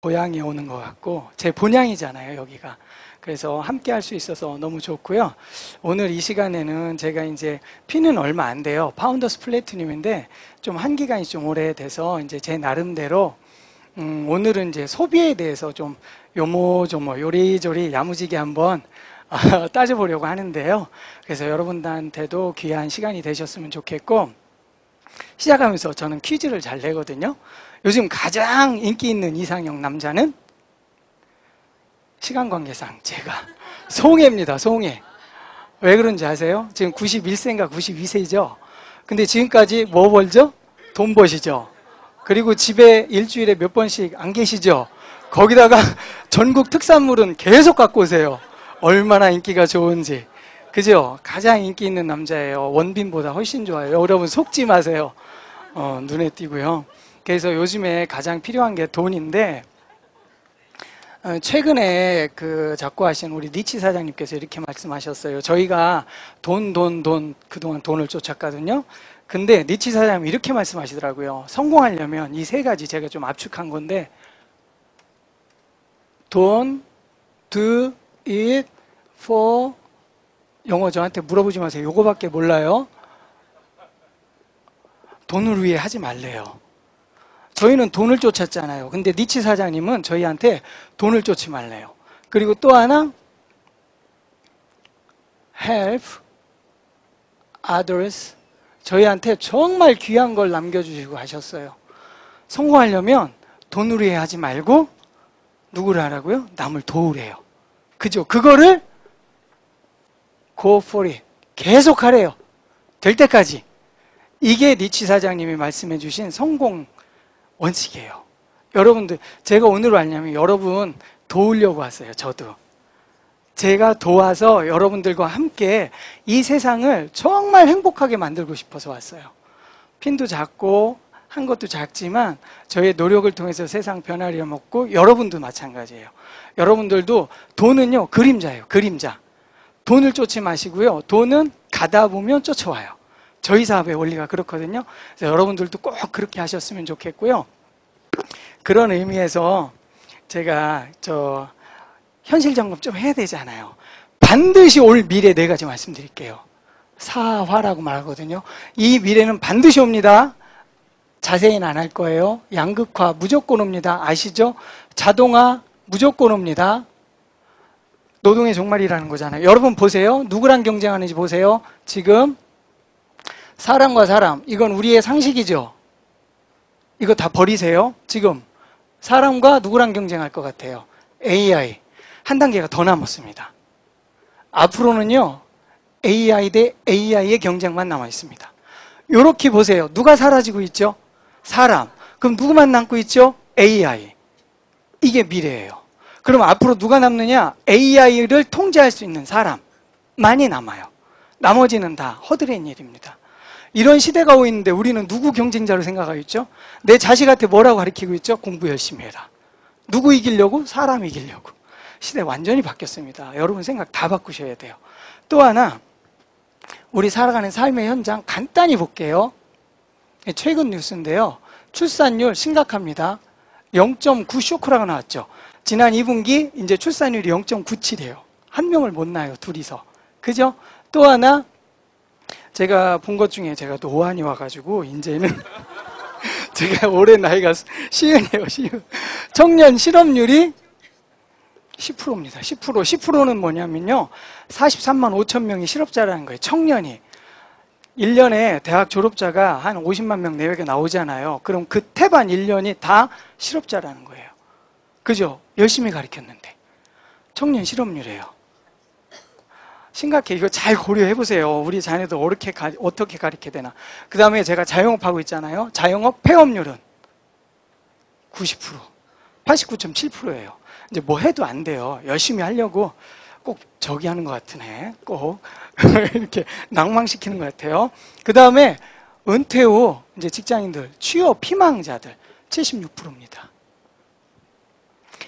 고향에 오는 것 같고 제 본향이잖아요, 여기가. 그래서 함께 할 수 있어서 너무 좋고요. 오늘 이 시간에는 제가 이제 피는 얼마 안 돼요. 파운더스 플래티늄인데 좀 한 기간이 좀 오래돼서 이제 제 나름대로 오늘은 이제 소비에 대해서 좀 요모조모 요리조리 야무지게 한번 따져보려고 하는데요. 그래서 여러분들한테도 귀한 시간이 되셨으면 좋겠고, 시작하면서 저는 퀴즈를 잘 내거든요. 요즘 가장 인기 있는 이상형 남자는 시간관계상 제가 송혜입니다. 송혜. 왜 그런지 아세요? 지금 91세인가 92세죠. 근데 지금까지 뭐 벌죠? 돈 버시죠. 그리고 집에 일주일에 몇 번씩 안 계시죠. 거기다가 전국 특산물은 계속 갖고 오세요. 얼마나 인기가 좋은지. 그죠? 가장 인기 있는 남자예요. 원빈보다 훨씬 좋아요. 여러분 속지 마세요. 눈에 띄고요. 그래서 요즘에 가장 필요한 게 돈인데, 최근에 그 작고하신 우리 니치 사장님께서 이렇게 말씀하셨어요. 저희가 돈, 그동안 돈을 쫓았거든요. 근데 니치 사장님이 이렇게 말씀하시더라고요. 성공하려면 이 세 가지, 제가 좀 압축한 건데, 돈, do it for, 영어 저한테 물어보지 마세요. 요거밖에 몰라요. 돈을 위해 하지 말래요. 저희는 돈을 쫓았잖아요. 근데 니치 사장님은 저희한테 돈을 쫓지 말래요. 그리고 또 하나, help others. 저희한테 정말 귀한 걸 남겨주시고 하셨어요. 성공하려면 돈을 위해 하지 말고 누구를 하라고요? 남을 도우래요. 그죠? 그거를 go for it. 계속 하래요. 될 때까지. 이게 니치 사장님이 말씀해 주신 성공 원칙이에요. 여러분들, 제가 오늘 왔냐면 여러분 도우려고 왔어요. 저도. 제가 도와서 여러분들과 함께 이 세상을 정말 행복하게 만들고 싶어서 왔어요. 핀도 작고 한 것도 작지만 저의 노력을 통해서 세상 변화를 먹고, 여러분도 마찬가지예요. 여러분들도 돈은요, 그림자예요. 그림자. 돈을 쫓지 마시고요. 돈은 가다 보면 쫓아와요. 저희 사업의 원리가 그렇거든요. 그래서 여러분들도 꼭 그렇게 하셨으면 좋겠고요. 그런 의미에서 제가 현실 점검 좀 해야 되잖아요. 반드시 올 미래 네 가지 말씀드릴게요. 사화라고 말하거든요. 이 미래는 반드시 옵니다. 자세히는 안 할 거예요. 양극화 무조건 옵니다. 아시죠? 자동화 무조건 옵니다. 노동의 종말이라는 거잖아요. 여러분 보세요. 누구랑 경쟁하는지 보세요. 지금 사람과 사람, 이건 우리의 상식이죠. 이거 다 버리세요. 지금 사람과 누구랑 경쟁할 것 같아요? AI. 한 단계가 더 남았습니다. 앞으로는요, AI 대 AI의 경쟁만 남아 있습니다. 이렇게 보세요. 누가 사라지고 있죠? 사람. 그럼 누구만 남고 있죠? AI. 이게 미래예요. 그럼 앞으로 누가 남느냐? AI를 통제할 수 있는 사람만이 남아요. 나머지는 다 허드렛 일입니다. 이런 시대가 오고 있는데 우리는 누구 경쟁자로 생각하고 있죠? 내 자식한테 뭐라고 가르치고 있죠? 공부 열심히 해라. 누구 이기려고? 사람 이기려고. 시대 완전히 바뀌었습니다. 여러분 생각 다 바꾸셔야 돼요. 또 하나, 우리 살아가는 삶의 현장 간단히 볼게요. 최근 뉴스인데요. 출산율 심각합니다. 0.9 쇼크라고 나왔죠. 지난 2분기 이제 출산율이 0.97이에요. 한 명을 못 낳아요, 둘이서. 그죠? 또 하나, 제가 본 것 중에 제가 노안이 와가지고 이제는 제가 올해 나이가 시은이에요, 시은. 청년 실업률이 10%입니다. 10%. 10%는 뭐냐면요, 43만 5천 명이 실업자라는 거예요. 청년이. 1년에 대학 졸업자가 한 50만 명 내외가 나오잖아요. 그럼 그 태반 1년이 다 실업자라는 거예요. 그죠? 열심히 가르쳤는데. 청년 실업률이에요. 심각해. 이거 잘 고려해 보세요. 우리 자녀들 어떻게 가르쳐야 되나. 그 다음에 제가 자영업 하고 있잖아요. 자영업 폐업률은 90%, 89.7%예요. 이제 뭐 해도 안 돼요. 열심히 하려고 꼭 저기 하는 것 같으네. 꼭 이렇게 낭망시키는 것 같아요. 그 다음에 은퇴 후 이제 직장인들, 취업 희망자들 76%입니다.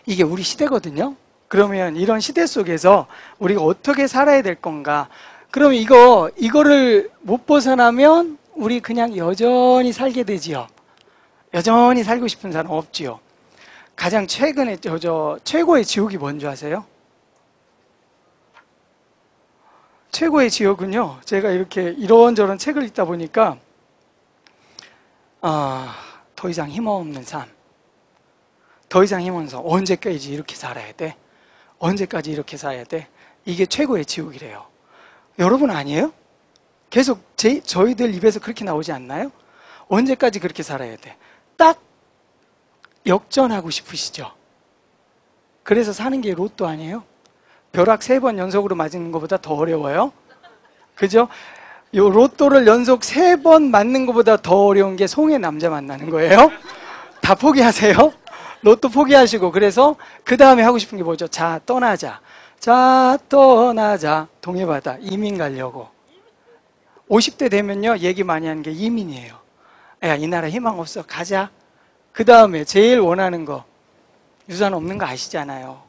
이게 우리 시대거든요. 그러면 이런 시대 속에서 우리가 어떻게 살아야 될 건가? 그럼 이거를 못 벗어나면 우리 그냥 여전히 살게 되지요. 여전히 살고 싶은 사람 없지요. 가장 최근에 최고의 지옥이 뭔지 아세요? 최고의 지옥은요, 제가 이렇게 이런저런 책을 읽다 보니까 더 이상 힘없는 삶, 더 이상 힘없는 삶, 언제까지 이렇게 살아야 돼? 언제까지 이렇게 살아야 돼? 이게 최고의 지옥이래요. 여러분 아니에요? 계속 저희들 입에서 그렇게 나오지 않나요? 언제까지 그렇게 살아야 돼? 딱 역전하고 싶으시죠? 그래서 사는 게 로또 아니에요? 벼락 3번 연속으로 맞는 것보다 더 어려워요? 그죠? 요 로또를 연속 3번 맞는 것보다 더 어려운 게 송의 남자 만나는 거예요? 다 포기하세요? 로또 포기하시고, 그래서 그 다음에 하고 싶은 게 뭐죠? 자, 떠나자. 자, 떠나자. 동해바다. 이민 가려고. 50대 되면요, 얘기 많이 하는 게 이민이에요. 야, 이 나라 희망 없어. 가자. 그 다음에 제일 원하는 거, 유산 없는 거 아시잖아요.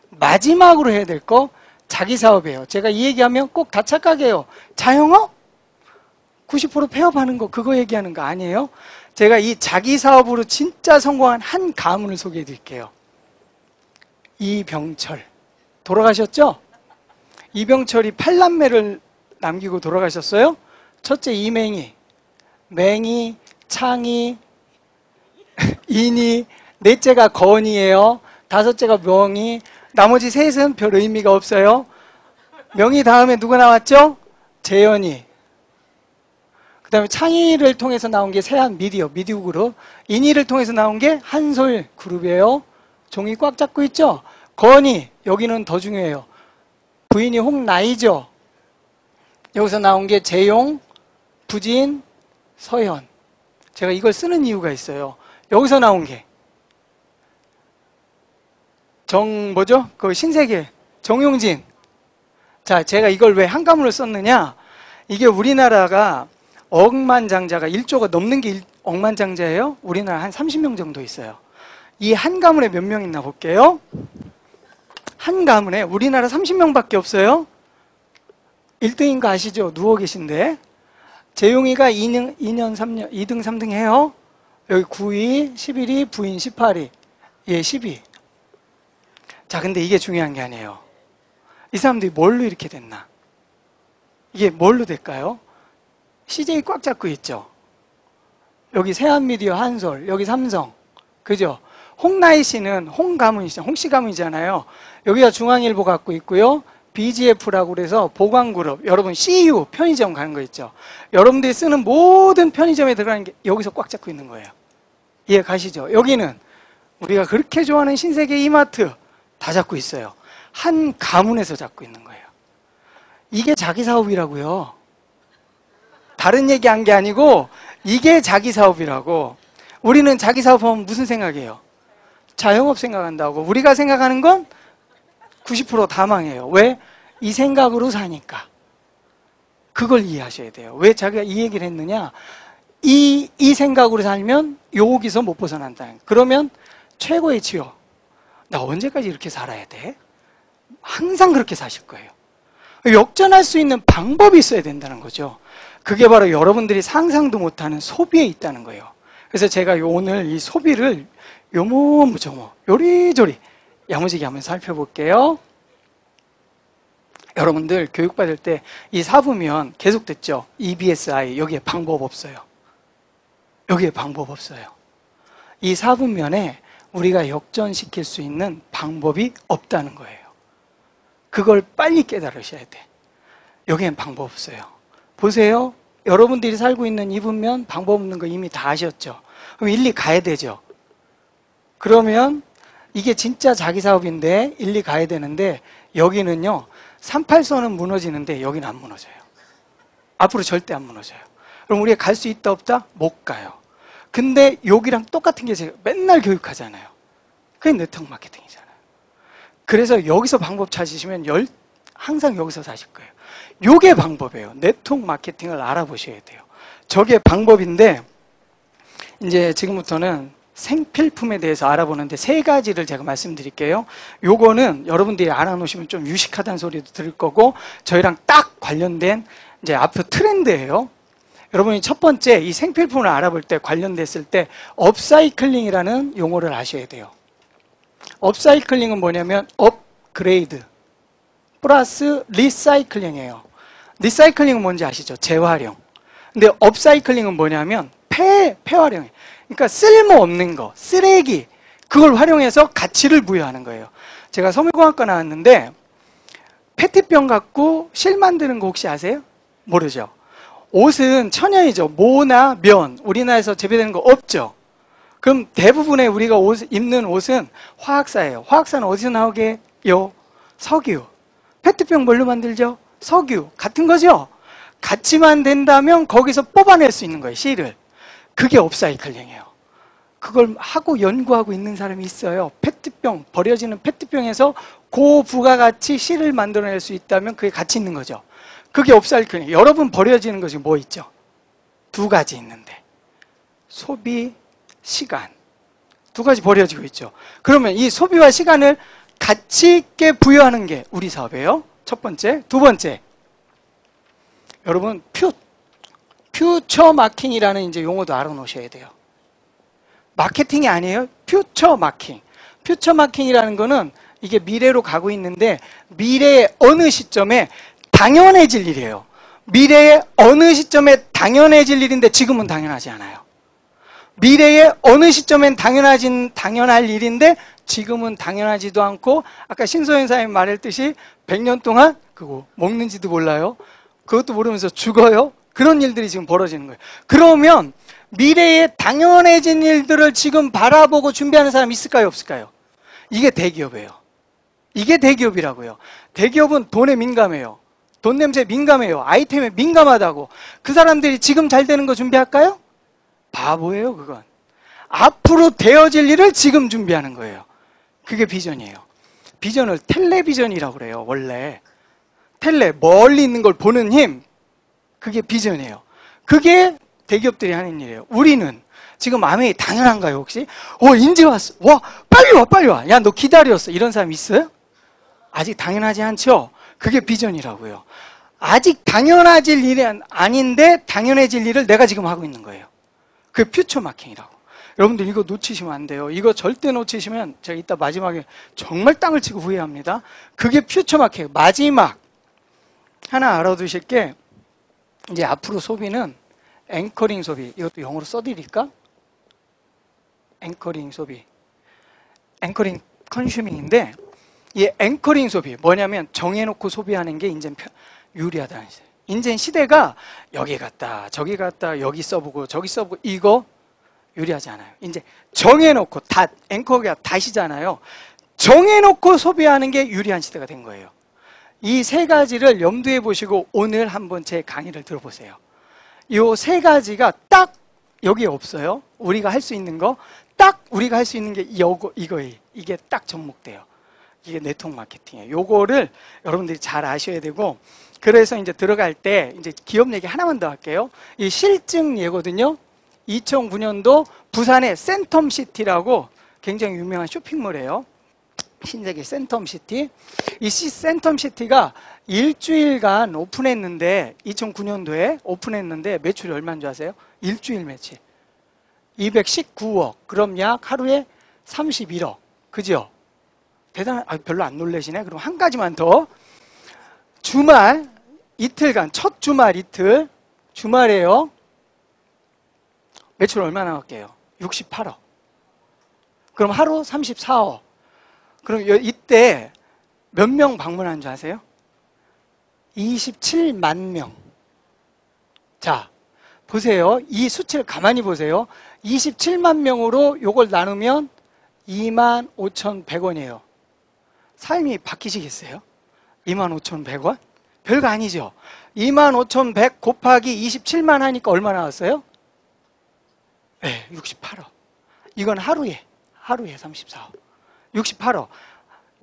마지막으로 해야 될 거, 자기 사업이에요. 제가 이 얘기하면 꼭 다 착각해요. 자영업? 90% 폐업하는 거, 그거 얘기하는 거 아니에요? 제가 이 자기 사업으로 진짜 성공한 한 가문을 소개해 드릴게요. 이병철. 돌아가셨죠? 이병철이 8남매를 남기고 돌아가셨어요. 첫째 이맹이, 맹이, 창이, 인이, 넷째가 건이에요. 다섯째가 명이, 나머지 셋은 별 의미가 없어요. 명이 다음에 누가 나왔죠? 재현이. 그 다음에 창의를 통해서 나온 게 세한 미디어 그룹. 인이를 통해서 나온 게 한솔 그룹이에요. 종이 꽉 잡고 있죠? 건이, 여기는 더 중요해요. 부인이 홍나이죠? 여기서 나온 게 재용, 부진, 서현. 제가 이걸 쓰는 이유가 있어요. 여기서 나온 게 뭐죠? 그 신세계, 정용진. 자, 제가 이걸 왜 한 가문으로 썼느냐? 이게 우리나라가 억만장자가 1조가 넘는 게 억만장자예요? 우리나라 한 30명 정도 있어요. 이 한 가문에 몇 명 있나 볼게요. 한 가문에 우리나라 30명밖에 없어요. 1등인 거 아시죠? 누워 계신데. 재용이가 2년 3년, 2등, 3등 해요. 여기 9위, 11위, 부인 18위. 예, 10위. 자, 근데 이게 중요한 게 아니에요. 이 사람들이 뭘로 이렇게 됐나? 이게 뭘로 될까요? CJ 꽉 잡고 있죠? 여기 세한미디어, 한솔, 여기 삼성. 그죠? 홍나희 씨는 홍씨 가문이잖아요. 여기가 중앙일보 갖고 있고요. BGF라고 그래서 보광그룹. 여러분 CU 편의점 가는 거 있죠? 여러분들이 쓰는 모든 편의점에 들어가는 게 여기서 꽉 잡고 있는 거예요. 이해 가시죠? 여기는 우리가 그렇게 좋아하는 신세계 이마트 다 잡고 있어요. 한 가문에서 잡고 있는 거예요. 이게 자기 사업이라고요. 다른 얘기한 게 아니고 이게 자기 사업이라고. 우리는 자기 사업하면 무슨 생각이에요? 자영업 생각한다고. 우리가 생각하는 건 90% 다 망해요. 왜? 이 생각으로 사니까. 그걸 이해하셔야 돼요. 왜 자기가 이 얘기를 했느냐? 이 생각으로 살면 여기서 못 벗어난다. 그러면 최고의 지옥. 나 언제까지 이렇게 살아야 돼? 항상 그렇게 사실 거예요. 역전할 수 있는 방법이 있어야 된다는 거죠. 그게 바로 여러분들이 상상도 못하는 소비에 있다는 거예요. 그래서 제가 오늘 이 소비를 요모무저모 요리조리 야무지게 한번 살펴볼게요. 여러분들 교육받을 때 이 사부면 계속 듣죠? EBSI. 여기에 방법 없어요. 여기에 방법 없어요. 이 사부면에 우리가 역전시킬 수 있는 방법이 없다는 거예요. 그걸 빨리 깨달으셔야 돼. 여기엔 방법 없어요. 보세요. 여러분들이 살고 있는 이 분면 방법 없는 거 이미 다 아셨죠? 그럼 일리 가야 되죠. 그러면 이게 진짜 자기 사업인데 일리 가야 되는데 여기는요. 38선은 무너지는데 여기는 안 무너져요. 앞으로 절대 안 무너져요. 그럼 우리가 갈 수 있다 없다? 못 가요. 근데 여기랑 똑같은 게 제가 맨날 교육하잖아요. 그게 네트워크 마케팅이잖아요. 그래서 여기서 방법 찾으시면 항상 여기서 사실 거예요. 요게 방법이에요. 네트워크 마케팅을 알아보셔야 돼요. 저게 방법인데 이제 지금부터는 생필품에 대해서 알아보는데 3가지를 제가 말씀드릴게요. 요거는 여러분들이 알아놓으시면 좀 유식하다는 소리도 들을 거고 저희랑 딱 관련된 이제 앞으로 트렌드예요. 여러분이 첫 번째 이 생필품을 알아볼 때 관련됐을 때 업사이클링이라는 용어를 아셔야 돼요. 업사이클링은 뭐냐면 업그레이드 플러스 리사이클링이에요. 리사이클링은 뭔지 아시죠? 재활용. 근데 업사이클링은 뭐냐면 폐활용이에요. 그러니까 쓸모없는 거, 쓰레기, 그걸 활용해서 가치를 부여하는 거예요. 제가 섬유공학과 나왔는데 페트병 갖고 실 만드는 거 혹시 아세요? 모르죠. 옷은 천연이죠. 모나 면, 우리나라에서 재배되는 거 없죠. 그럼 대부분의 우리가 입는 옷은 화학사예요. 화학사는 어디서 나오게요? 석유. 페트병 뭘로 만들죠? 석유. 같은 거죠? 같이만 된다면 거기서 뽑아낼 수 있는 거예요, 실을. 그게 업사이클링이에요. 그걸 하고 연구하고 있는 사람이 있어요. 페트병, 버려지는 페트병에서 고부가가치 실을 만들어낼 수 있다면 그게 가치 있는 거죠. 그게 업사이클링. 여러분 버려지는 것이 뭐 있죠? 두 가지 있는데. 소비, 시간. 두 가지 버려지고 있죠. 그러면 이 소비와 시간을 가치 있게 부여하는 게 우리 사업이에요. 첫 번째. 두 번째. 여러분, 퓨처 마킹이라는 이제 용어도 알아놓으셔야 돼요. 마케팅이 아니에요. 퓨처 마킹. 퓨처 마킹이라는 거는 이게 미래로 가고 있는데 미래의 어느 시점에 당연해질 일이에요. 미래의 어느 시점에 당연해질 일인데 지금은 당연하지 않아요. 미래의 어느 시점엔 당연할 일인데 지금은 당연하지도 않고 아까 신소연 사장님 말했듯이 100년 동안 그거 먹는지도 몰라요. 그것도 모르면서 죽어요. 그런 일들이 지금 벌어지는 거예요. 그러면 미래에 당연해진 일들을 지금 바라보고 준비하는 사람이 있을까요? 없을까요? 이게 대기업이에요. 이게 대기업이라고요. 대기업은 돈에 민감해요. 돈 냄새에 민감해요. 아이템에 민감하다고. 그 사람들이 지금 잘 되는 거 준비할까요? 바보예요, 그건. 앞으로 되어질 일을 지금 준비하는 거예요. 그게 비전이에요. 비전을 텔레비전이라고 그래요, 원래. 멀리 있는 걸 보는 힘. 그게 비전이에요. 그게 대기업들이 하는 일이에요. 우리는 지금 아메이 당연한가요, 혹시? 인제 왔어. 와, 빨리 와. 야, 너 기다렸어. 이런 사람 있어요? 아직 당연하지 않죠? 그게 비전이라고요. 아직 당연해질 일이 아닌데 당연해질 일을 내가 지금 하고 있는 거예요. 그게 퓨처 마킹이라고. 여러분들 이거 놓치시면 안 돼요. 이거 절대 놓치시면 제가 이따 마지막에 정말 땅을 치고 후회합니다. 그게 퓨처 마킹. 마지막 하나 알아두실 게 이제 앞으로 소비는 앵커링 소비. 이것도 영어로 써드릴까? 앵커링 소비. 앵커링 컨슈밍인데 이 앵커링 소비 뭐냐면 정해놓고 소비하는 게 이제 유리하다는 거예요. 이제 시대가 여기 갔다 저기 갔다 여기 써보고 저기 써보고 이거 유리하지 않아요. 이제 정해놓고 앵커가 닷이잖아요. 정해놓고 소비하는 게 유리한 시대가 된 거예요. 이 세 가지를 염두에 보시고 오늘 한번 제 강의를 들어보세요. 이 세 가지가 딱 여기에 없어요. 우리가 할 수 있는 거, 딱 우리가 할 수 있는 게 이거예요. 이게 딱 접목돼요. 이게 네트워크 마케팅이에요. 요거를 여러분들이 잘 아셔야 되고, 그래서 이제 들어갈 때 이제 기업 얘기 하나만 더 할게요. 이 실증 예거든요. 2009년도 부산의 센텀시티라고 굉장히 유명한 쇼핑몰이에요. 신세계 센텀시티. 이 센텀시티가 일주일간 오픈했는데 2009년도에 오픈했는데 매출이 얼마인 줄 아세요? 일주일 매출 219억. 그럼 약 하루에 31억. 그죠? 별로 안 놀라시네. 그럼 한 가지만 더. 주말 이틀간, 첫 주말 이틀 주말에요. 매출 얼마 나올게요? 68억. 그럼 하루 34억. 그럼 이때 몇 명 방문한 줄 아세요? 27만 명. 자, 보세요. 이 수치를 가만히 보세요. 27만 명으로 요걸 나누면 25,100원이에요. 삶이 바뀌시겠어요? 25,100원? 별거 아니죠. 25,100 곱하기 27만 하니까 얼마 나왔어요? 네, 68억. 이건 하루에 34억. 68억.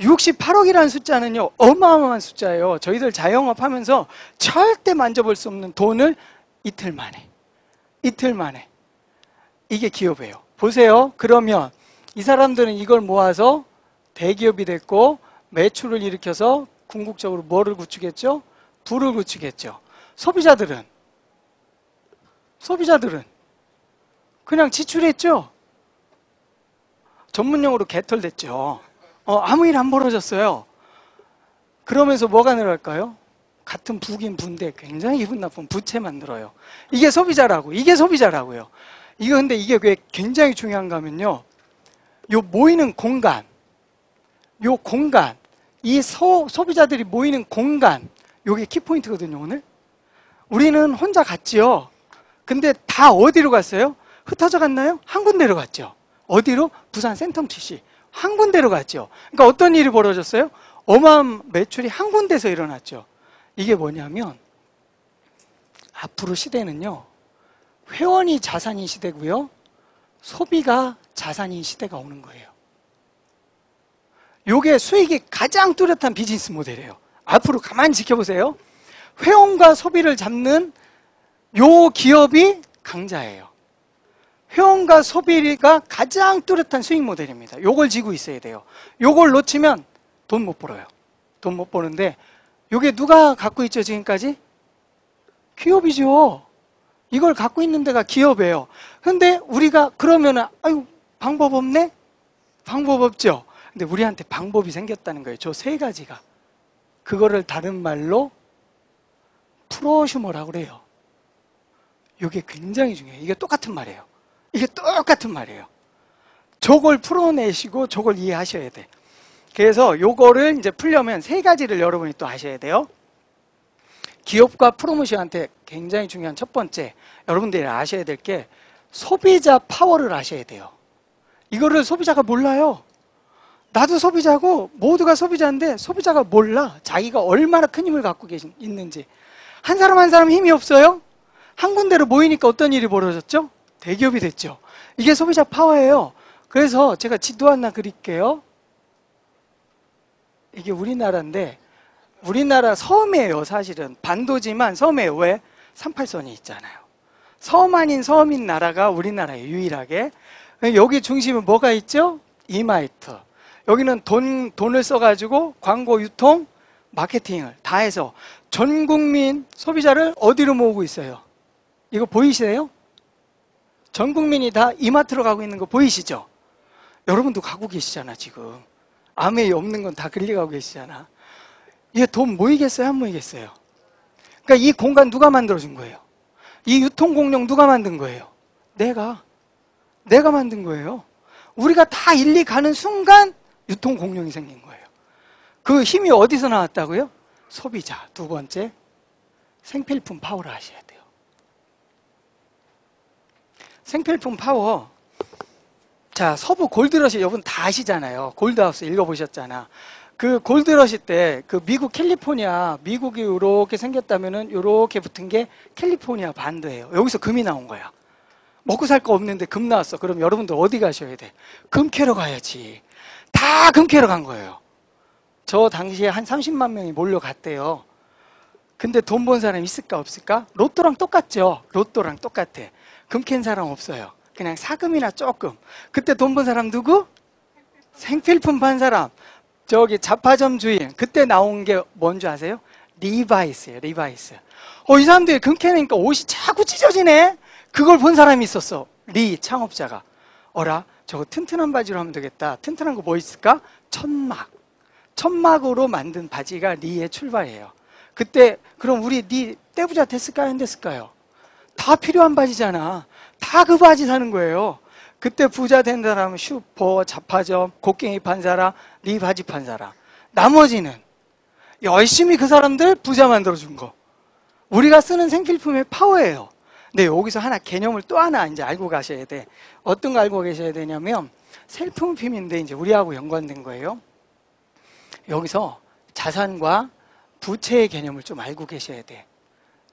68억이라는 숫자는요, 어마어마한 숫자예요. 저희들 자영업 하면서 절대 만져볼 수 없는 돈을 이틀 만에. 이게 기업이에요. 보세요. 그러면 이 사람들은 이걸 모아서 대기업이 됐고, 매출을 일으켜서 궁극적으로 뭐를 구축했죠? 부를 구축했죠. 소비자들은 그냥 지출했죠. 전문용어로 개털됐죠. 아무 일 안 벌어졌어요. 그러면서 뭐가 늘어날까요? 같은 북인 부인데 굉장히 기분 나쁜 부채 만들어요. 이게 소비자라고. 이게 소비자라고요. 근데 이게 왜 굉장히 중요한가 하면요. 요 모이는 공간, 이 소비자들이 모이는 공간, 요게 키포인트거든요, 오늘. 우리는 혼자 갔지요. 근데 다 어디로 갔어요? 흩어져 갔나요? 한 군데로 갔죠. 어디로? 부산 센텀TC. 한 군데로 갔죠. 그러니까 어떤 일이 벌어졌어요? 어마어마한 매출이 한 군데서 일어났죠. 이게 뭐냐면 앞으로 시대는요. 회원이 자산인 시대고요. 소비가 자산인 시대가 오는 거예요. 요게 수익이 가장 뚜렷한 비즈니스 모델이에요. 앞으로 가만히 지켜보세요. 회원과 소비를 잡는 요 기업이 강자예요. 회원과 소비가 가장 뚜렷한 수익 모델입니다. 요걸 지고 있어야 돼요. 요걸 놓치면 돈 못 벌어요. 돈 못 버는데 요게 누가 갖고 있죠, 지금까지? 기업이죠. 이걸 갖고 있는 데가 기업이에요. 근데 우리가 그러면은 아유, 방법 없네? 방법 없죠. 근데 우리한테 방법이 생겼다는 거예요. 저 세 가지가. 그거를 다른 말로 프로슈머라고 그래요. 이게 굉장히 중요해요. 이게 똑같은 말이에요. 이게 똑같은 말이에요. 저걸 풀어내시고 저걸 이해하셔야 돼. 그래서 요거를 이제 풀려면 세 가지를 여러분이 또 아셔야 돼요. 기업과 프로모션한테 굉장히 중요한 첫 번째, 여러분들이 아셔야 될 게 소비자 파워를 아셔야 돼요. 이거를 소비자가 몰라요. 나도 소비자고 모두가 소비자인데 소비자가 몰라. 자기가 얼마나 큰 힘을 갖고 있는지. 한 사람 한 사람 힘이 없어요? 한 군데로 모이니까 어떤 일이 벌어졌죠? 대기업이 됐죠. 이게 소비자 파워예요. 그래서 제가 지도 하나 그릴게요. 이게 우리나라인데 우리나라 섬이에요. 사실은 반도지만 섬이에요. 왜? 38선이 있잖아요. 섬 아닌 섬인 나라가 우리나라예요. 유일하게. 여기 중심에 뭐가 있죠? 이마이트. 여기는 돈을 써가지고 광고, 유통, 마케팅을 다 해서 전 국민 소비자를 어디로 모으고 있어요? 이거 보이세요? 전 국민이 다 이마트로 가고 있는 거 보이시죠? 여러분도 가고 계시잖아, 지금. 아무에 없는 건 다 끌려가고 계시잖아. 이게 돈 모이겠어요? 안 모이겠어요? 그러니까 이 공간 누가 만들어준 거예요? 이 유통 공룡 누가 만든 거예요? 내가 만든 거예요. 우리가 다 일리 가는 순간 유통 공룡이 생긴 거예요. 그 힘이 어디서 나왔다고요? 소비자. 두 번째, 생필품 파워를 아셔야 돼요. 생필품 파워. 자, 서부 골드러시 여러분 다 아시잖아요. 골드하우스 읽어보셨잖아. 그 골드러시 때 그 미국 캘리포니아, 미국이 이렇게 생겼다면은 이렇게 붙은 게 캘리포니아 반도예요. 여기서 금이 나온 거야. 먹고 살 거 없는데 금 나왔어. 그럼 여러분들 어디 가셔야 돼? 금 캐러 가야지. 다 금 캐러 간 거예요. 저 당시에 한 30만 명이 몰려갔대요. 근데 돈 번 사람 있을까 없을까? 로또랑 똑같죠. 로또랑 똑같아. 금 캔 사람 없어요. 그냥 사금이나 조금. 그때 돈 번 사람 누구? 생필품 판 사람. 저기 잡화점 주인. 그때 나온 게 뭔지 아세요? 리바이스예요. 리바이스. 이 사람들이 금 캐니까 옷이 자꾸 찢어지네. 그걸 본 사람이 있었어. 리 창업자가. 어라, 저거 튼튼한 바지로 하면 되겠다. 튼튼한 거 뭐 있을까? 천막. 천막으로 만든 바지가 리의 출발이에요. 그때 그럼 우리 리 떼부자 됐을까요? 안 됐을까요? 다 필요한 바지잖아. 다 그 바지 사는 거예요. 그때 부자 된 사람은 슈퍼, 잡화점, 곡괭이 판 사람, 리 바지 판 사람. 나머지는 열심히 그 사람들 부자 만들어준 거. 우리가 쓰는 생필품의 파워예요. 네, 여기서 하나 개념을 또 하나 이제 알고 가셔야 돼. 어떤 거 알고 계셔야 되냐면 생필품인데 이제 우리하고 연관된 거예요. 여기서 자산과 부채의 개념을 좀 알고 계셔야 돼.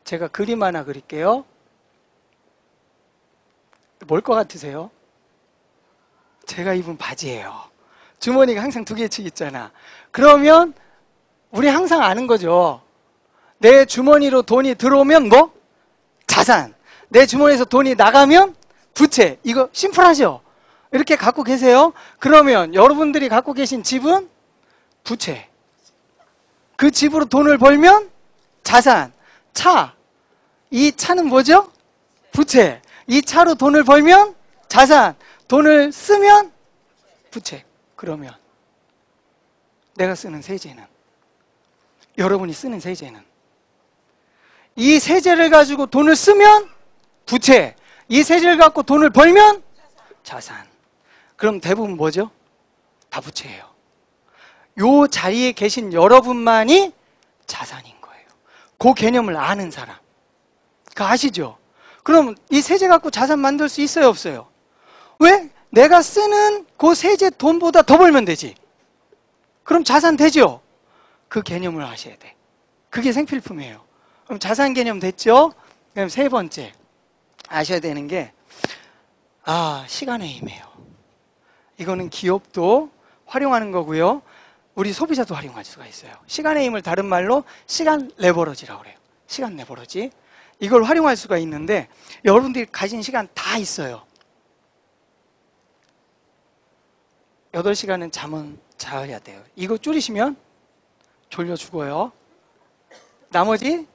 제가 그림 하나 그릴게요. 뭘 것 같으세요? 제가 입은 바지예요. 주머니가 항상 2개씩 있잖아. 그러면 우리 항상 아는 거죠. 내 주머니로 돈이 들어오면 뭐? 자산. 내 주머니에서 돈이 나가면 부채. 이거 심플하죠? 이렇게 갖고 계세요. 그러면 여러분들이 갖고 계신 집은 부채. 그 집으로 돈을 벌면 자산. 차. 이 차는 뭐죠? 부채. 이 차로 돈을 벌면 자산. 돈을 쓰면 부채. 그러면 내가 쓰는 세제는, 여러분이 쓰는 세제는, 이 세제를 가지고 돈을 쓰면 부채, 이 세제를 갖고 돈을 벌면 자산. 그럼 대부분 뭐죠? 다 부채예요. 요 자리에 계신 여러분만이 자산인 거예요. 그 개념을 아는 사람. 그거 아시죠? 그럼 이 세제 갖고 자산 만들 수 있어요, 없어요? 왜? 내가 쓰는 그 세제 돈보다 더 벌면 되지. 그럼 자산 되죠? 그 개념을 아셔야 돼. 그게 생필품이에요. 그럼 자산 개념 됐죠? 그럼 세 번째 아셔야 되는 게 시간의 힘이에요. 이거는 기업도 활용하는 거고요. 우리 소비자도 활용할 수가 있어요. 시간의 힘을 다른 말로 시간 레버러지라고 그래요. 시간 레버러지. 이걸 활용할 수가 있는데 여러분들이 가진 시간 다 있어요. 8시간은 잠은 자야 돼요. 이거 줄이시면 졸려 죽어요. 나머지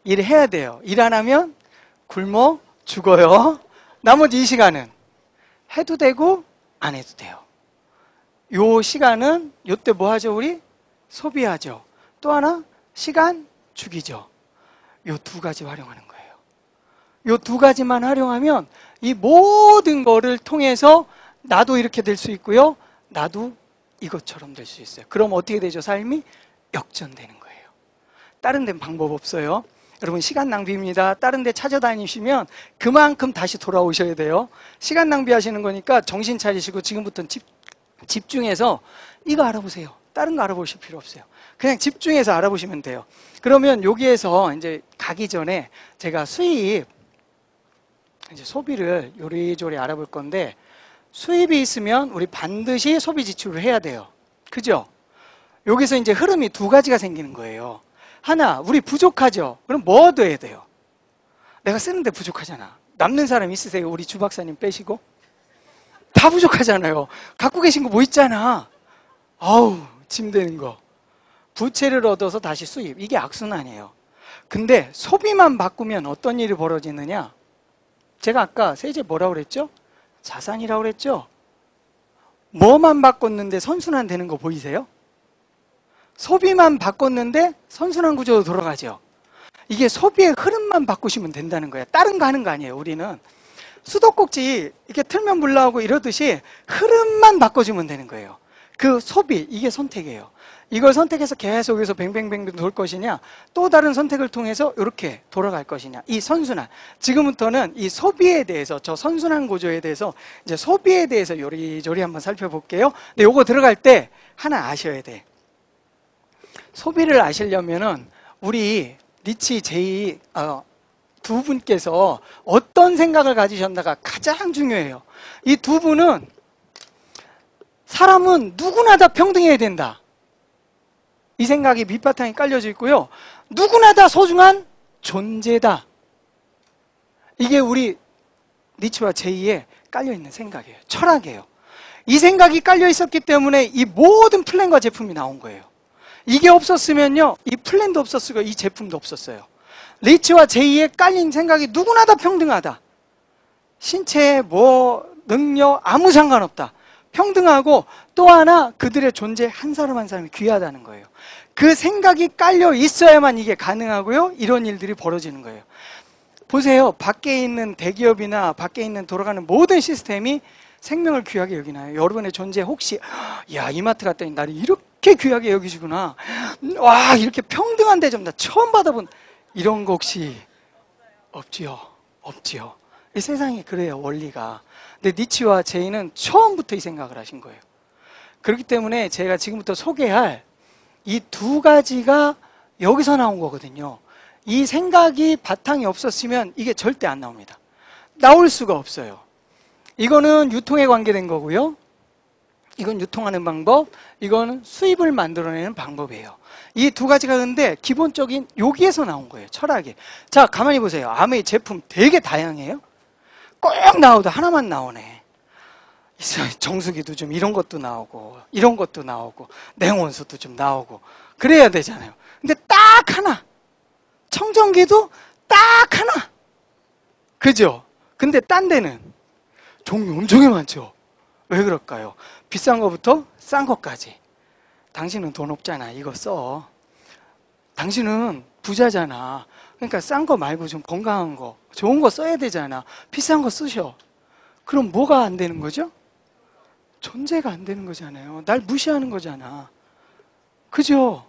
일해야 돼요. 일 안 하면 굶어 죽어요. 나머지 이 시간은 해도 되고 안 해도 돼요. 요 시간은 요때 뭐 하죠? 우리 소비하죠. 또 하나 시간 죽이죠. 요 두 가지 활용하는 거예요. 요 두 가지만 활용하면 이 모든 거를 통해서 나도 이렇게 될 수 있고요. 나도 이것처럼 될 수 있어요. 그럼 어떻게 되죠? 삶이 역전되는 거예요. 다른 데는 방법 없어요. 여러분 시간 낭비입니다. 다른 데 찾아다니시면 그만큼 다시 돌아오셔야 돼요. 시간 낭비하시는 거니까 정신 차리시고 지금부터는 집중해서 이거 알아보세요. 다른 거 알아보실 필요 없어요. 그냥 집중해서 알아보시면 돼요. 그러면 여기에서 이제 가기 전에 제가 수입, 이제 소비를 요리조리 알아볼 건데 수입이 있으면 우리 반드시 소비 지출을 해야 돼요. 그죠? 여기서 이제 흐름이 두 가지가 생기는 거예요. 하나, 우리 부족하죠? 그럼 뭐 얻어야 돼요? 내가 쓰는데 부족하잖아. 남는 사람 있으세요? 우리 주 박사님 빼시고? 다 부족하잖아요. 갖고 계신 거 뭐 있잖아. 아우, 짐 되는 거. 부채를 얻어서 다시 수입. 이게 악순환이에요. 근데 소비만 바꾸면 어떤 일이 벌어지느냐? 제가 아까 세제 뭐라고 그랬죠? 자산이라고 그랬죠? 뭐만 바꿨는데 선순환 되는 거 보이세요? 소비만 바꿨는데 선순환 구조로 돌아가죠. 이게 소비의 흐름만 바꾸시면 된다는 거예요. 다른 거 하는 거 아니에요. 우리는 수도꼭지 이렇게 틀면 물 나오고 이러듯이 흐름만 바꿔주면 되는 거예요. 그 소비, 이게 선택이에요. 이걸 선택해서 계속 여기서 뱅뱅뱅 돌 것이냐, 또 다른 선택을 통해서 이렇게 돌아갈 것이냐. 이 선순환. 지금부터는 이 소비에 대해서, 저 선순환 구조에 대해서, 이제 소비에 대해서 요리조리 한번 살펴볼게요. 근데 요거 들어갈 때 하나 아셔야 돼. 소비를 아시려면은 우리 리치 제이 두 분께서 어떤 생각을 가지셨나가 가장 중요해요. 이 두 분은 사람은 누구나 다 평등해야 된다. 이 생각이 밑바탕에 깔려져 있고요. 누구나 다 소중한 존재다. 이게 우리 리치와 제이에 깔려있는 생각이에요. 철학이에요. 이 생각이 깔려 있었기 때문에 이 모든 플랜과 제품이 나온 거예요. 이게 없었으면요, 이 플랜도 없었고 이 제품도 없었어요. 리치와 제이에 깔린 생각이 누구나 다 평등하다. 신체, 능력 아무 상관없다. 평등하고 또 하나 그들의 존재 한 사람 한 사람이 귀하다는 거예요. 그 생각이 깔려 있어야만 이게 가능하고요. 이런 일들이 벌어지는 거예요. 보세요. 밖에 있는 대기업이나 밖에 있는 돌아가는 모든 시스템이 생명을 귀하게 여기나요? 여러분의 존재 혹시 이마트 갔더니 나를 이렇게 귀하게 여기시구나. 와, 이렇게 평등한 대접 나 처음 받아본 이런 거 혹시 없지요? 없지요. 이 세상이 그래요, 원리가. 근데 니치와 제이는 처음부터 이 생각을 하신 거예요. 그렇기 때문에 제가 지금부터 소개할 이 두 가지가 여기서 나온 거거든요. 이 생각이 바탕이 없었으면 이게 절대 안 나옵니다. 나올 수가 없어요. 이거는 유통에 관계된 거고요. 이건 유통하는 방법, 이거는 수입을 만들어내는 방법이에요. 이 두 가지가 근데 기본적인 여기에서 나온 거예요, 철학이. 자, 가만히 보세요. 아메이 제품 되게 다양해요. 꼭 나오도 하나만 나오네. 정수기도 좀 이런 것도 나오고 이런 것도 나오고 냉온수도 좀 나오고 그래야 되잖아요. 근데 딱 하나, 청정기도 딱 하나. 그죠? 근데 딴 데는 종류 엄청 많죠. 왜 그럴까요? 비싼 거부터 싼 것까지. 당신은 돈 없잖아. 이거 써. 당신은 부자잖아. 그러니까 싼 거 말고 좀 건강한 거, 좋은 거 써야 되잖아. 비싼 거 쓰셔. 그럼 뭐가 안 되는 거죠? 존재가 안 되는 거잖아요. 날 무시하는 거잖아. 그죠?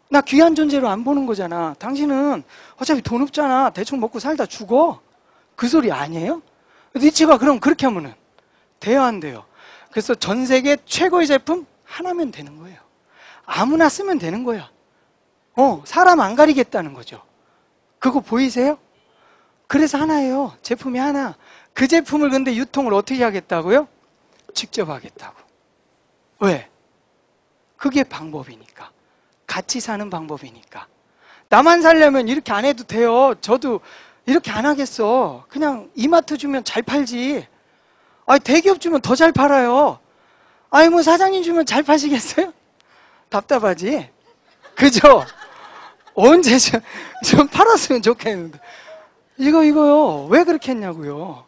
나 귀한 존재로 안 보는 거잖아. 당신은 어차피 돈 없잖아. 대충 먹고 살다 죽어. 그 소리 아니에요? 니체가 그럼 그렇게 하면은 돼요, 안 돼요? 그래서 전 세계 최고의 제품 하나면 되는 거예요. 아무나 쓰면 되는 거야. 사람 안 가리겠다는 거죠. 그거 보이세요? 그래서 하나예요. 제품이 하나. 그 제품을 근데 유통을 어떻게 하겠다고요? 직접 하겠다고. 왜? 그게 방법이니까. 같이 사는 방법이니까. 나만 살려면 이렇게 안 해도 돼요. 저도 이렇게 안 하겠어. 그냥 이마트 주면 잘 팔지. 아니, 대기업 주면 더 잘 팔아요. 아니, 뭐 사장님 주면 잘 파시겠어요? 답답하지? 그죠? 언제 좀 팔았으면 좋겠는데. 이거요. 왜 그렇게 했냐고요.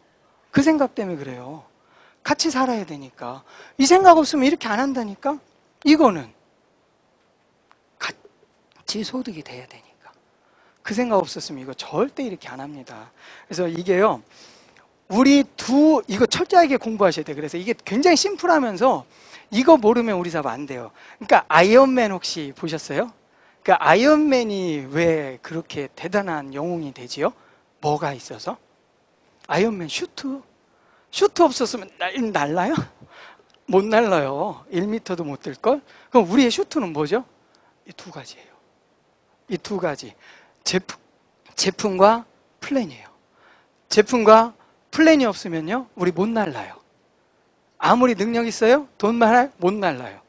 그 생각 때문에 그래요. 같이 살아야 되니까. 이 생각 없으면 이렇게 안 한다니까? 이거는 같이 소득이 돼야 되니까. 그 생각 없었으면 이거 절대 이렇게 안 합니다. 그래서 이게요. 이거 철저하게 공부하셔야 돼요. 그래서 이게 굉장히 심플하면서 이거 모르면 우리 사업 안 돼요. 그러니까 아이언맨 혹시 보셨어요? 그러니까 아이언맨이 왜 그렇게 대단한 영웅이 되지요? 뭐가 있어서? 아이언맨 슈트 없었으면 날라요? 못 날라요. 1m도 못 뜰걸? 그럼 우리의 슈트는 뭐죠? 이 두 가지예요. 이 두 가지. 제품과 플랜이에요. 제품과 플랜이 없으면요, 우리 못 날라요. 아무리 능력 있어요? 돈 많아요? 못 날라요.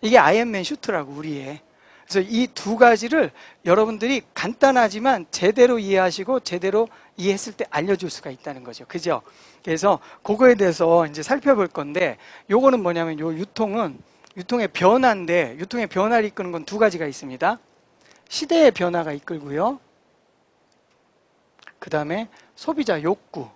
이게 아이언맨 슈트라고, 우리의. 그래서 이 두 가지를 여러분들이 간단하지만 제대로 이해하시고 제대로 이해했을 때 알려줄 수가 있다는 거죠. 그죠? 그래서 그거에 대해서 이제 살펴볼 건데, 요거는 뭐냐면 요 유통의 변화인데, 유통의 변화를 이끄는 건 두 가지가 있습니다. 시대의 변화가 이끌고요. 그 다음에 소비자 욕구.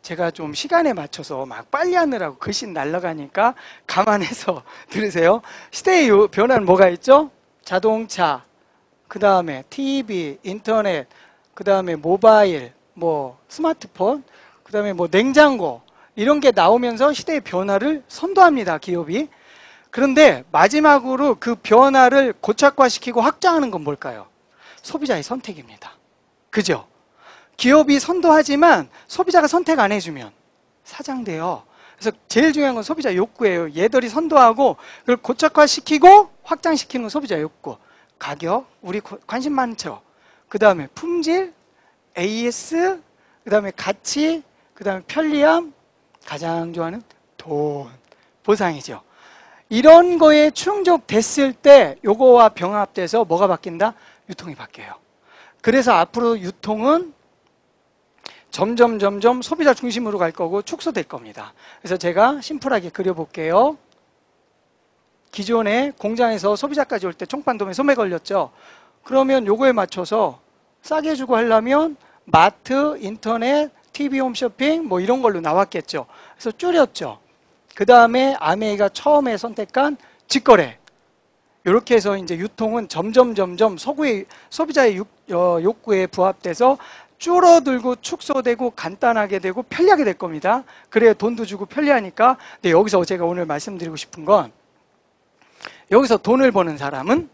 제가 좀 시간에 맞춰서 막 빨리 하느라고 글씨 날아가니까 감안해서 들으세요. 시대의 변화는 뭐가 있죠? 자동차, 그 다음에 TV, 인터넷, 그 다음에 모바일, 뭐 스마트폰, 그 다음에 뭐 냉장고, 이런 게 나오면서 시대의 변화를 선도합니다, 기업이. 그런데 마지막으로 그 변화를 고착화시키고 확장하는 건 뭘까요? 소비자의 선택입니다. 그죠? 기업이 선도하지만 소비자가 선택 안 해주면 사장돼요. 그래서 제일 중요한 건 소비자 욕구예요. 얘들이 선도하고 그걸 고착화시키고 확장시키는 건 소비자 욕구. 가격, 우리 관심 많죠. 그 다음에 품질, AS, 그 다음에 가치, 그 다음에 편리함, 가장 좋아하는 돈, 보상이죠. 이런 거에 충족됐을 때 요거와 병합돼서 뭐가 바뀐다? 유통이 바뀌어요. 그래서 앞으로 유통은 점점 소비자 중심으로 갈 거고 축소될 겁니다. 그래서 제가 심플하게 그려볼게요. 기존에 공장에서 소비자까지 올 때 총판도매 소매 걸렸죠. 그러면 요거에 맞춰서 싸게 주고 하려면 마트, 인터넷, TV 홈쇼핑 뭐 이런 걸로 나왔겠죠. 그래서 줄였죠. 그 다음에 아메이가 처음에 선택한 직거래. 이렇게 해서 이제 유통은 점점 소비자의 욕구에 부합돼서 줄어들고 축소되고 간단하게 되고 편리하게 될 겁니다. 그래야 돈도 주고 편리하니까. 근데 여기서 제가 오늘 말씀드리고 싶은 건, 여기서 돈을 버는 사람은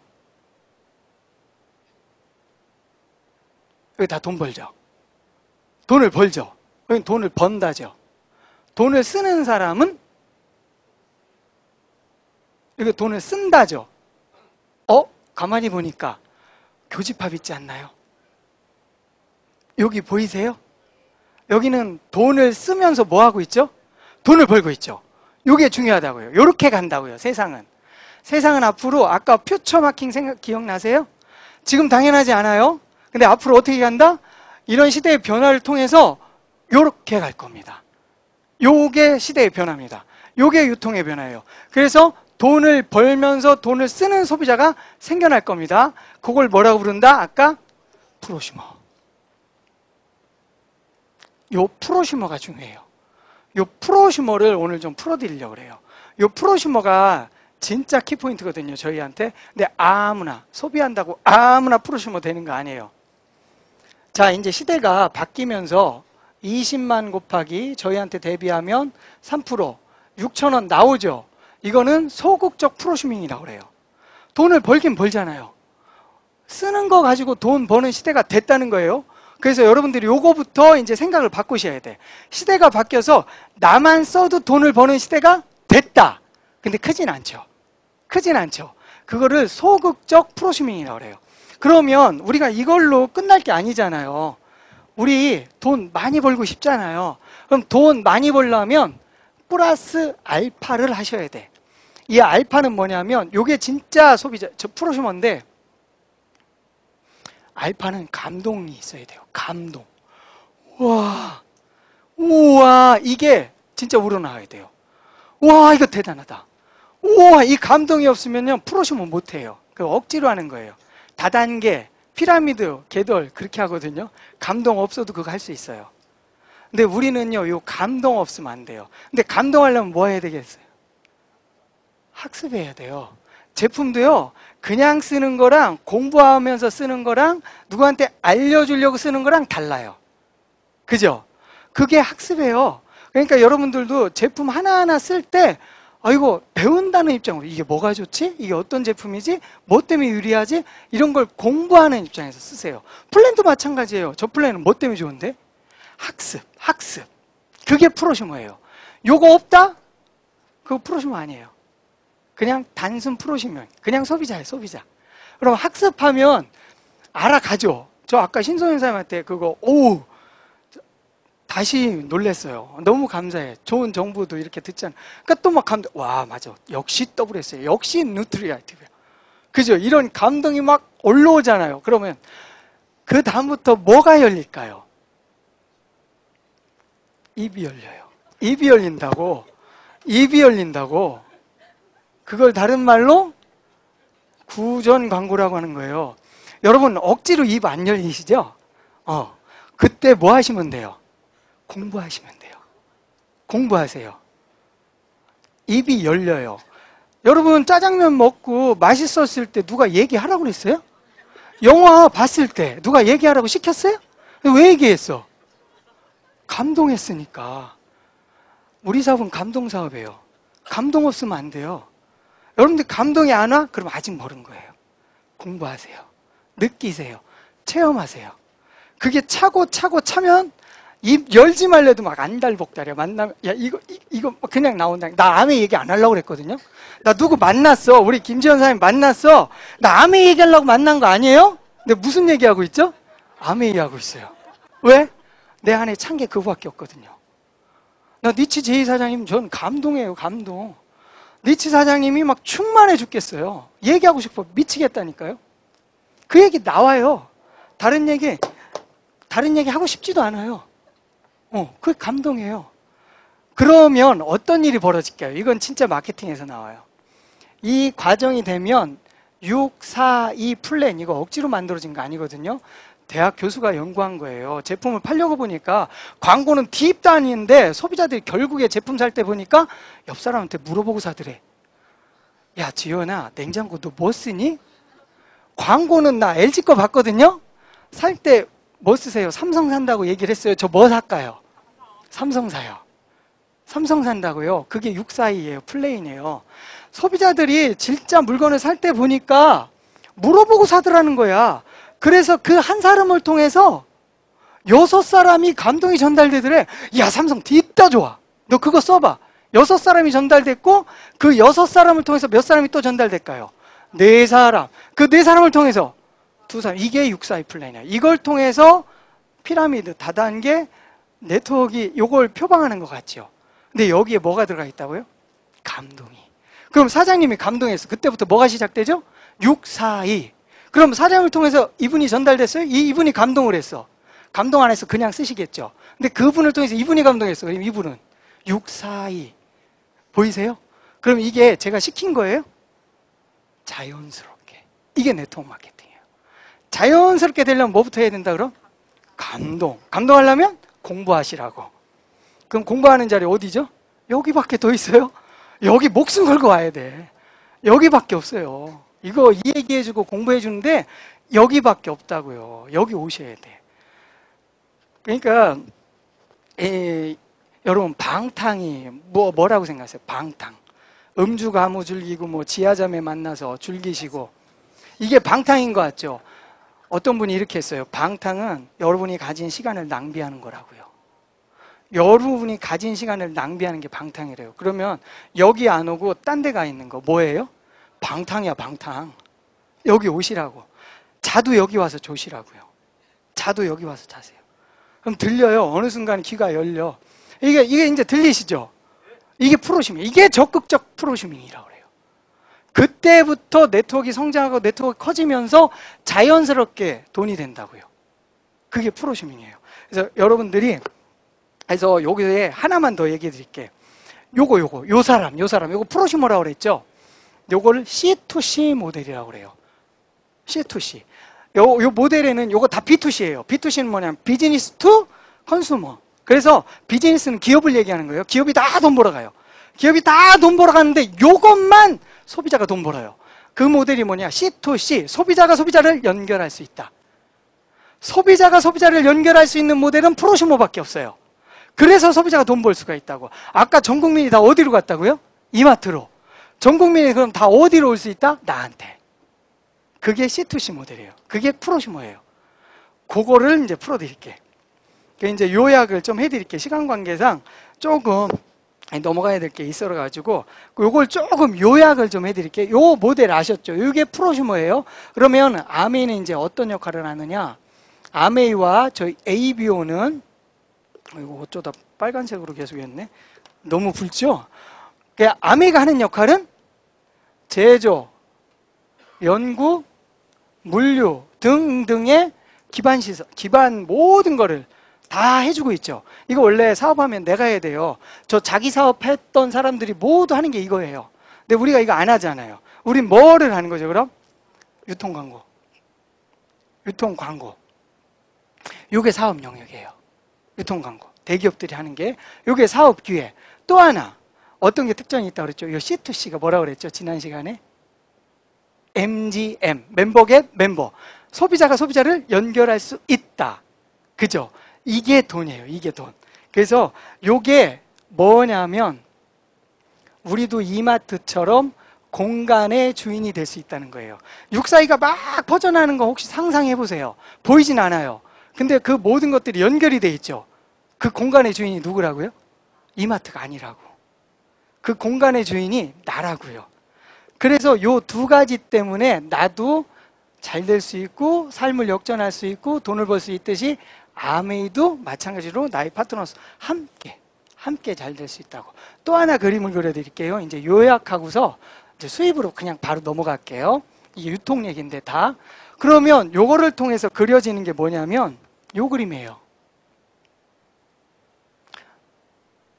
여기 다 돈 벌죠. 돈을 벌죠. 여기 돈을 번다죠. 돈을 쓰는 사람은 여기 돈을 쓴다죠. 가만히 보니까 교집합 있지 않나요? 여기 보이세요? 여기는 돈을 쓰면서 뭐 하고 있죠? 돈을 벌고 있죠. 이게 중요하다고요. 이렇게 간다고요. 세상은 앞으로, 아까 퓨처 마킹 기억나세요? 지금 당연하지 않아요? 근데 앞으로 어떻게 간다? 이런 시대의 변화를 통해서 이렇게 갈 겁니다. 요게 시대의 변화입니다. 요게 유통의 변화예요. 그래서 돈을 벌면서 돈을 쓰는 소비자가 생겨날 겁니다. 그걸 뭐라고 부른다? 아까 프로슈머. 요 프로슈머가 중요해요. 요 프로슈머를 오늘 좀 풀어드리려고 그래요. 요 프로슈머가 진짜 키포인트거든요, 저희한테. 근데 아무나, 소비한다고 아무나 프로슈머 되는 거 아니에요. 자, 이제 시대가 바뀌면서 20만 곱하기 저희한테 대비하면 3%, 6,000원 나오죠. 이거는 소극적 프로슈밍이라고 그래요. 돈을 벌긴 벌잖아요. 쓰는 거 가지고 돈 버는 시대가 됐다는 거예요. 그래서 여러분들이 요거부터 이제 생각을 바꾸셔야 돼. 시대가 바뀌어서 나만 써도 돈을 버는 시대가 됐다. 근데 크진 않죠. 크진 않죠. 그거를 소극적 프로슈밍이라고 그래요. 그러면 우리가 이걸로 끝날 게 아니잖아요. 우리 돈 많이 벌고 싶잖아요. 그럼 돈 많이 벌려면 플러스 알파를 하셔야 돼. 이 알파는 뭐냐면 요게 진짜 소비자, 저 프로슈머인데 알파는 감동이 있어야 돼요. 감동. 와, 우와, 이게 진짜 우러나와야 돼요. 와, 이거 대단하다. 우와, 이 감동이 없으면요 프로슈머 못해요. 그 억지로 하는 거예요. 다단계, 피라미드, 궤돌 그렇게 하거든요. 감동 없어도 그거 할 수 있어요. 근데 우리는요, 요 감동 없으면 안 돼요. 근데 감동하려면 뭐 해야 되겠어요? 학습해야 돼요. 제품도요, 그냥 쓰는 거랑 공부하면서 쓰는 거랑 누구한테 알려주려고 쓰는 거랑 달라요. 그죠? 그게 학습이에요. 그러니까 여러분들도 제품 하나하나 쓸 때 이거 배운다는 입장으로 이게 뭐가 좋지? 이게 어떤 제품이지? 뭐 때문에 유리하지? 이런 걸 공부하는 입장에서 쓰세요. 플랜도 마찬가지예요. 저 플랜은 뭐 때문에 좋은데? 학습. 그게 프로슈머예요. 요거 없다? 그거 프로슈머 아니에요. 그냥 단순 프로슈머. 그냥 소비자예요, 소비자. 그럼 학습하면 알아가죠. 저 아까 신소연 사람한테 그거, 다시 놀랬어요. 너무 감사해. 좋은 정보도 이렇게 듣잖아. 그러니까 또 막 와, 맞아. 역시 WS예요. 역시 누트리아티브예요. 그죠? 이런 감동이 막 올라오잖아요. 그러면 그 다음부터 뭐가 열릴까요? 입이 열려요. 입이 열린다고. 그걸 다른 말로 구전 광고라고 하는 거예요. 여러분 억지로 입 안 열리시죠? 그때 뭐 하시면 돼요? 공부하시면 돼요. 공부하세요. 입이 열려요. 여러분 짜장면 먹고 맛있었을 때 누가 얘기하라고 그랬어요? 영화 봤을 때 누가 얘기하라고 시켰어요? 왜 얘기했어? 감동했으니까. 우리 사업은 감동 사업이에요. 감동 없으면 안 돼요. 여러분들 감동이 안 와? 그럼 아직 모르는 거예요. 공부하세요. 느끼세요. 체험하세요. 그게 차고 차면 입 열지 말래도 막 안달복달이야. 만나면 야 이거 그냥 나온다. 나 아메 얘기 안 하려고 그랬거든요. 나 누구 만났어. 우리 김지현 사장님 만났어. 나 아메 얘기하려고 만난 거 아니에요? 근데 무슨 얘기하고 있죠? 아메 얘기하고 있어요. 왜? 내 안에 찬 게 그거밖에 없거든요. 나 니치 제2사장님 전 감동해요. 감동. 니치 사장님이 막 충만해 죽겠어요. 얘기하고 싶어 미치겠다니까요. 그 얘기 나와요. 다른 얘기 하고 싶지도 않아요. 그게 감동이에요. 그러면 어떤 일이 벌어질까요? 이건 진짜 마케팅에서 나와요. 이 과정이 되면 642 플랜, 이거 억지로 만들어진 거 아니거든요. 대학 교수가 연구한 거예요. 제품을 팔려고 보니까 광고는 딥도 아닌데 소비자들이 결국에 제품 살 때 보니까 옆 사람한테 물어보고 사더래. 야, 지연아, 냉장고 너 뭐 쓰니? 광고는 나 LG 거 봤거든요. 살 때 뭐 쓰세요? 삼성 산다고 얘기를 했어요. 저 뭐 살까요? 삼성 사요. 삼성 산다고요. 그게 642예요. 플레인이에요. 소비자들이 진짜 물건을 살 때 보니까 물어보고 사더라는 거야. 그래서 그 한 사람을 통해서 6사람이 감동이 전달되더래. 야, 삼성 뒷다 좋아. 너 그거 써봐. 6사람이 전달됐고 그 6사람을 통해서 몇 사람이 또 전달될까요? 4사람. 그 4사람을 통해서 2사람. 이게 642 플랜이야. 이걸 통해서 피라미드 다단계 네트워크가 이걸 표방하는 것 같죠. 근데 여기에 뭐가 들어가 있다고요? 감동이. 그럼 사장님이 감동했어. 그때부터 뭐가 시작되죠? 642. 그럼 사장을 통해서 이분이 전달됐어요? 이분이 감동을 했어. 감동 안 해서 그냥 쓰시겠죠. 근데 그분을 통해서 이분이 감동했어. 그럼 이분은 642. 보이세요? 그럼 이게 제가 시킨 거예요? 자연스럽게. 이게 네트워크 마케팅이에요. 자연스럽게 되려면 뭐부터 해야 된다 그럼? 감동. 감동하려면 공부하시라고. 그럼 공부하는 자리 어디죠? 여기밖에 더 있어요? 여기 목숨 걸고 와야 돼. 여기밖에 없어요. 이거 이 얘기해주고 공부해주는데 여기밖에 없다고요. 여기 오셔야 돼. 그러니까 여러분 방탕이 뭐라고 생각하세요? 방탕. 음주 가무 즐기고 뭐 지하자매 만나서 즐기시고 이게 방탕인 것 같죠? 어떤 분이 이렇게 했어요. 방탕은 여러분이 가진 시간을 낭비하는 거라고요. 여러분이 가진 시간을 낭비하는 게 방탕이래요. 그러면 여기 안 오고 딴 데 가 있는 거 뭐예요? 방탕이야, 방탕. 여기 오시라고. 자도 여기 와서 조시라고요. 자도 여기 와서 자세요. 그럼 들려요. 어느 순간 귀가 열려. 이게 이제 들리시죠? 이게 프로슈밍. 이게 적극적 프로슈밍이라고 그래요. 그때부터 네트워크가 성장하고 네트워크가 커지면서 자연스럽게 돈이 된다고요. 그게 프로슈밍이에요. 그래서 여러분들이 그래서 여기에 하나만 더 얘기해 드릴게요. 요 사람 요거 프로슈머라고 그랬죠? 요거를 C2C 모델이라고 그래요. C2C. 요 모델에는 요거 다 B2C예요. B2C는 뭐냐면 비즈니스 투 컨슈머. 그래서 비즈니스는 기업을 얘기하는 거예요. 기업이 다 돈 벌어가요. 기업이 다 돈 벌어가는데 요것만 소비자가 돈 벌어요. 그 모델이 뭐냐? C2C. 소비자가 소비자를 연결할 수 있다. 소비자가 소비자를 연결할 수 있는 모델은 프로슈머밖에 없어요. 그래서 소비자가 돈 벌 수가 있다고. 아까 전 국민이 다 어디로 갔다고요? 이마트로. 전 국민이 그럼 다 어디로 올 수 있다? 나한테. 그게 C2C 모델이에요. 그게 프로슈머예요. 그거를 이제 풀어드릴게. 이제 요약을 좀 해드릴게. 시간 관계상 조금 넘어가야 될 게 있어가지고 요걸 조금 요약을 좀 해드릴게. 요 모델 아셨죠? 이게 프로슈머예요. 그러면 아메이는 이제 어떤 역할을 하느냐? 아메이와 저희 ABO는 이거 어쩌다 빨간색으로 계속 했네. 너무 붉죠? 아메이가 하는 역할은 제조, 연구, 물류 등등의 기반 시설, 기반 모든 거를 다 해주고 있죠. 이거 원래 사업하면 내가 해야 돼요. 저 자기 사업했던 사람들이 모두 하는 게 이거예요. 근데 우리가 이거 안 하잖아요. 우린 뭐를 하는 거죠, 그럼? 유통 광고. 유통 광고. 이게 사업 영역이에요. 유통 광고. 대기업들이 하는 게 이게 사업 기회. 또 하나 어떤 게 특징이 있다고 그랬죠? 이 C2C가 뭐라고 그랬죠? 지난 시간에 MGM, 멤버겟 멤버. 소비자가 소비자를 연결할 수 있다. 그죠? 이게 돈이에요. 이게 돈. 그래서 이게 뭐냐면 우리도 이마트처럼 공간의 주인이 될 수 있다는 거예요. 642가 막 퍼져나가는 거 혹시 상상해 보세요. 보이진 않아요. 근데 그 모든 것들이 연결이 돼 있죠. 그 공간의 주인이 누구라고요? 이마트가 아니라고. 그 공간의 주인이 나라고요. 그래서 요 두 가지 때문에 나도 잘 될 수 있고 삶을 역전할 수 있고 돈을 벌 수 있듯이 아메이도 마찬가지로 나의 파트너스 함께 잘 될 수 있다고. 또 하나 그림을 그려드릴게요. 이제 요약하고서 이제 수입으로 그냥 바로 넘어갈게요. 이 유통 얘기인데 다. 그러면 요거를 통해서 그려지는 게 뭐냐면 요 그림이에요.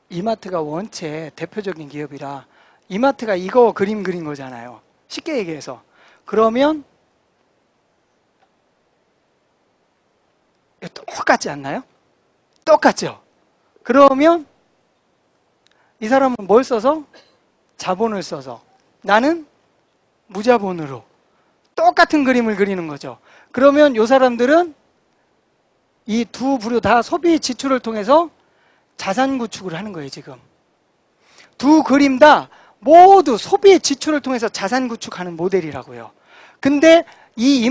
이마트가 원체 대표적인 기업이라 이마트가 이거 그림 그린 거잖아요. 쉽게 얘기해서. 그러면 똑같지 않나요? 똑같죠? 그러면 이 사람은 뭘 써서? 자본을 써서. 나는 무자본으로. 똑같은 그림을 그리는 거죠. 그러면 이 사람들은 이 두 부류 다 소비 지출을 통해서 자산 구축을 하는 거예요, 지금. 두 그림 다 모두 소비 지출을 통해서 자산 구축하는 모델이라고요. 근데 이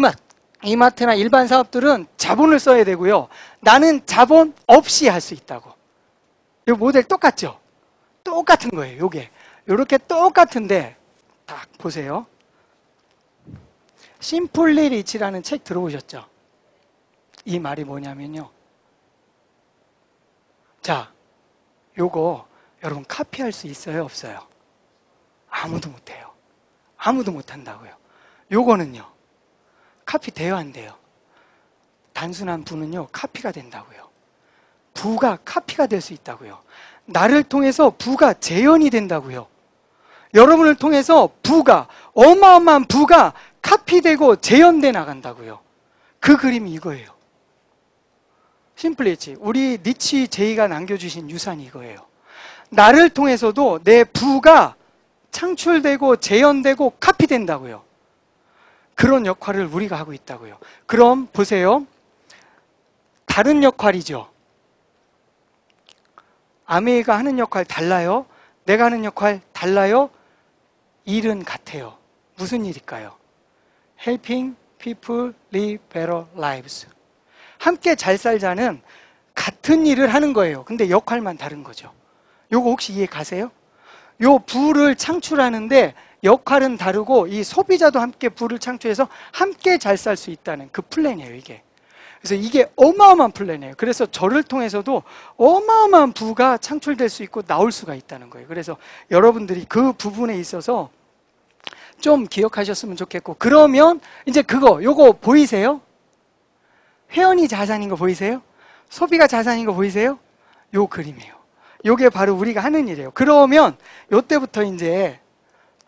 이마트나 일반 사업들은 자본을 써야 되고요. 나는 자본 없이 할 수 있다고. 이 모델 똑같죠? 똑같은 거예요, 요게. 요렇게 똑같은데, 딱 보세요. 심플리 리치라는 책 들어보셨죠? 이 말이 뭐냐면요. 자, 요거 여러분 카피할 수 있어요, 없어요? 아무도 못해요. 아무도 못한다고요. 요거는요. 카피 돼요, 안 돼요? 단순한 부는요, 카피가 된다고요. 부가 카피가 될 수 있다고요. 나를 통해서 부가 재현이 된다고요. 여러분을 통해서 부가, 어마어마한 부가 카피되고 재현돼 나간다고요. 그 그림이 이거예요. 심플리치. 우리 니치 제이가 남겨주신 유산이 이거예요. 나를 통해서도 내 부가 창출되고 재현되고 카피된다고요. 그런 역할을 우리가 하고 있다고요. 그럼 보세요. 다른 역할이죠. 아메이가 하는 역할 달라요? 내가 하는 역할 달라요? 일은 같아요. 무슨 일일까요? Helping people live better lives. 함께 잘 살자는 같은 일을 하는 거예요. 근데 역할만 다른 거죠. 요거 혹시 이해 가세요? 요 부를 창출하는데 역할은 다르고 이 소비자도 함께 부를 창출해서 함께 잘 살 수 있다는 그 플랜이에요, 이게. 그래서 이게 어마어마한 플랜이에요. 그래서 저를 통해서도 어마어마한 부가 창출될 수 있고 나올 수가 있다는 거예요. 그래서 여러분들이 그 부분에 있어서 좀 기억하셨으면 좋겠고, 그러면 이제 요거 보이세요? 회원이 자산인 거 보이세요? 소비가 자산인 거 보이세요? 요 그림이에요. 요게 바로 우리가 하는 일이에요. 그러면 요때부터 이제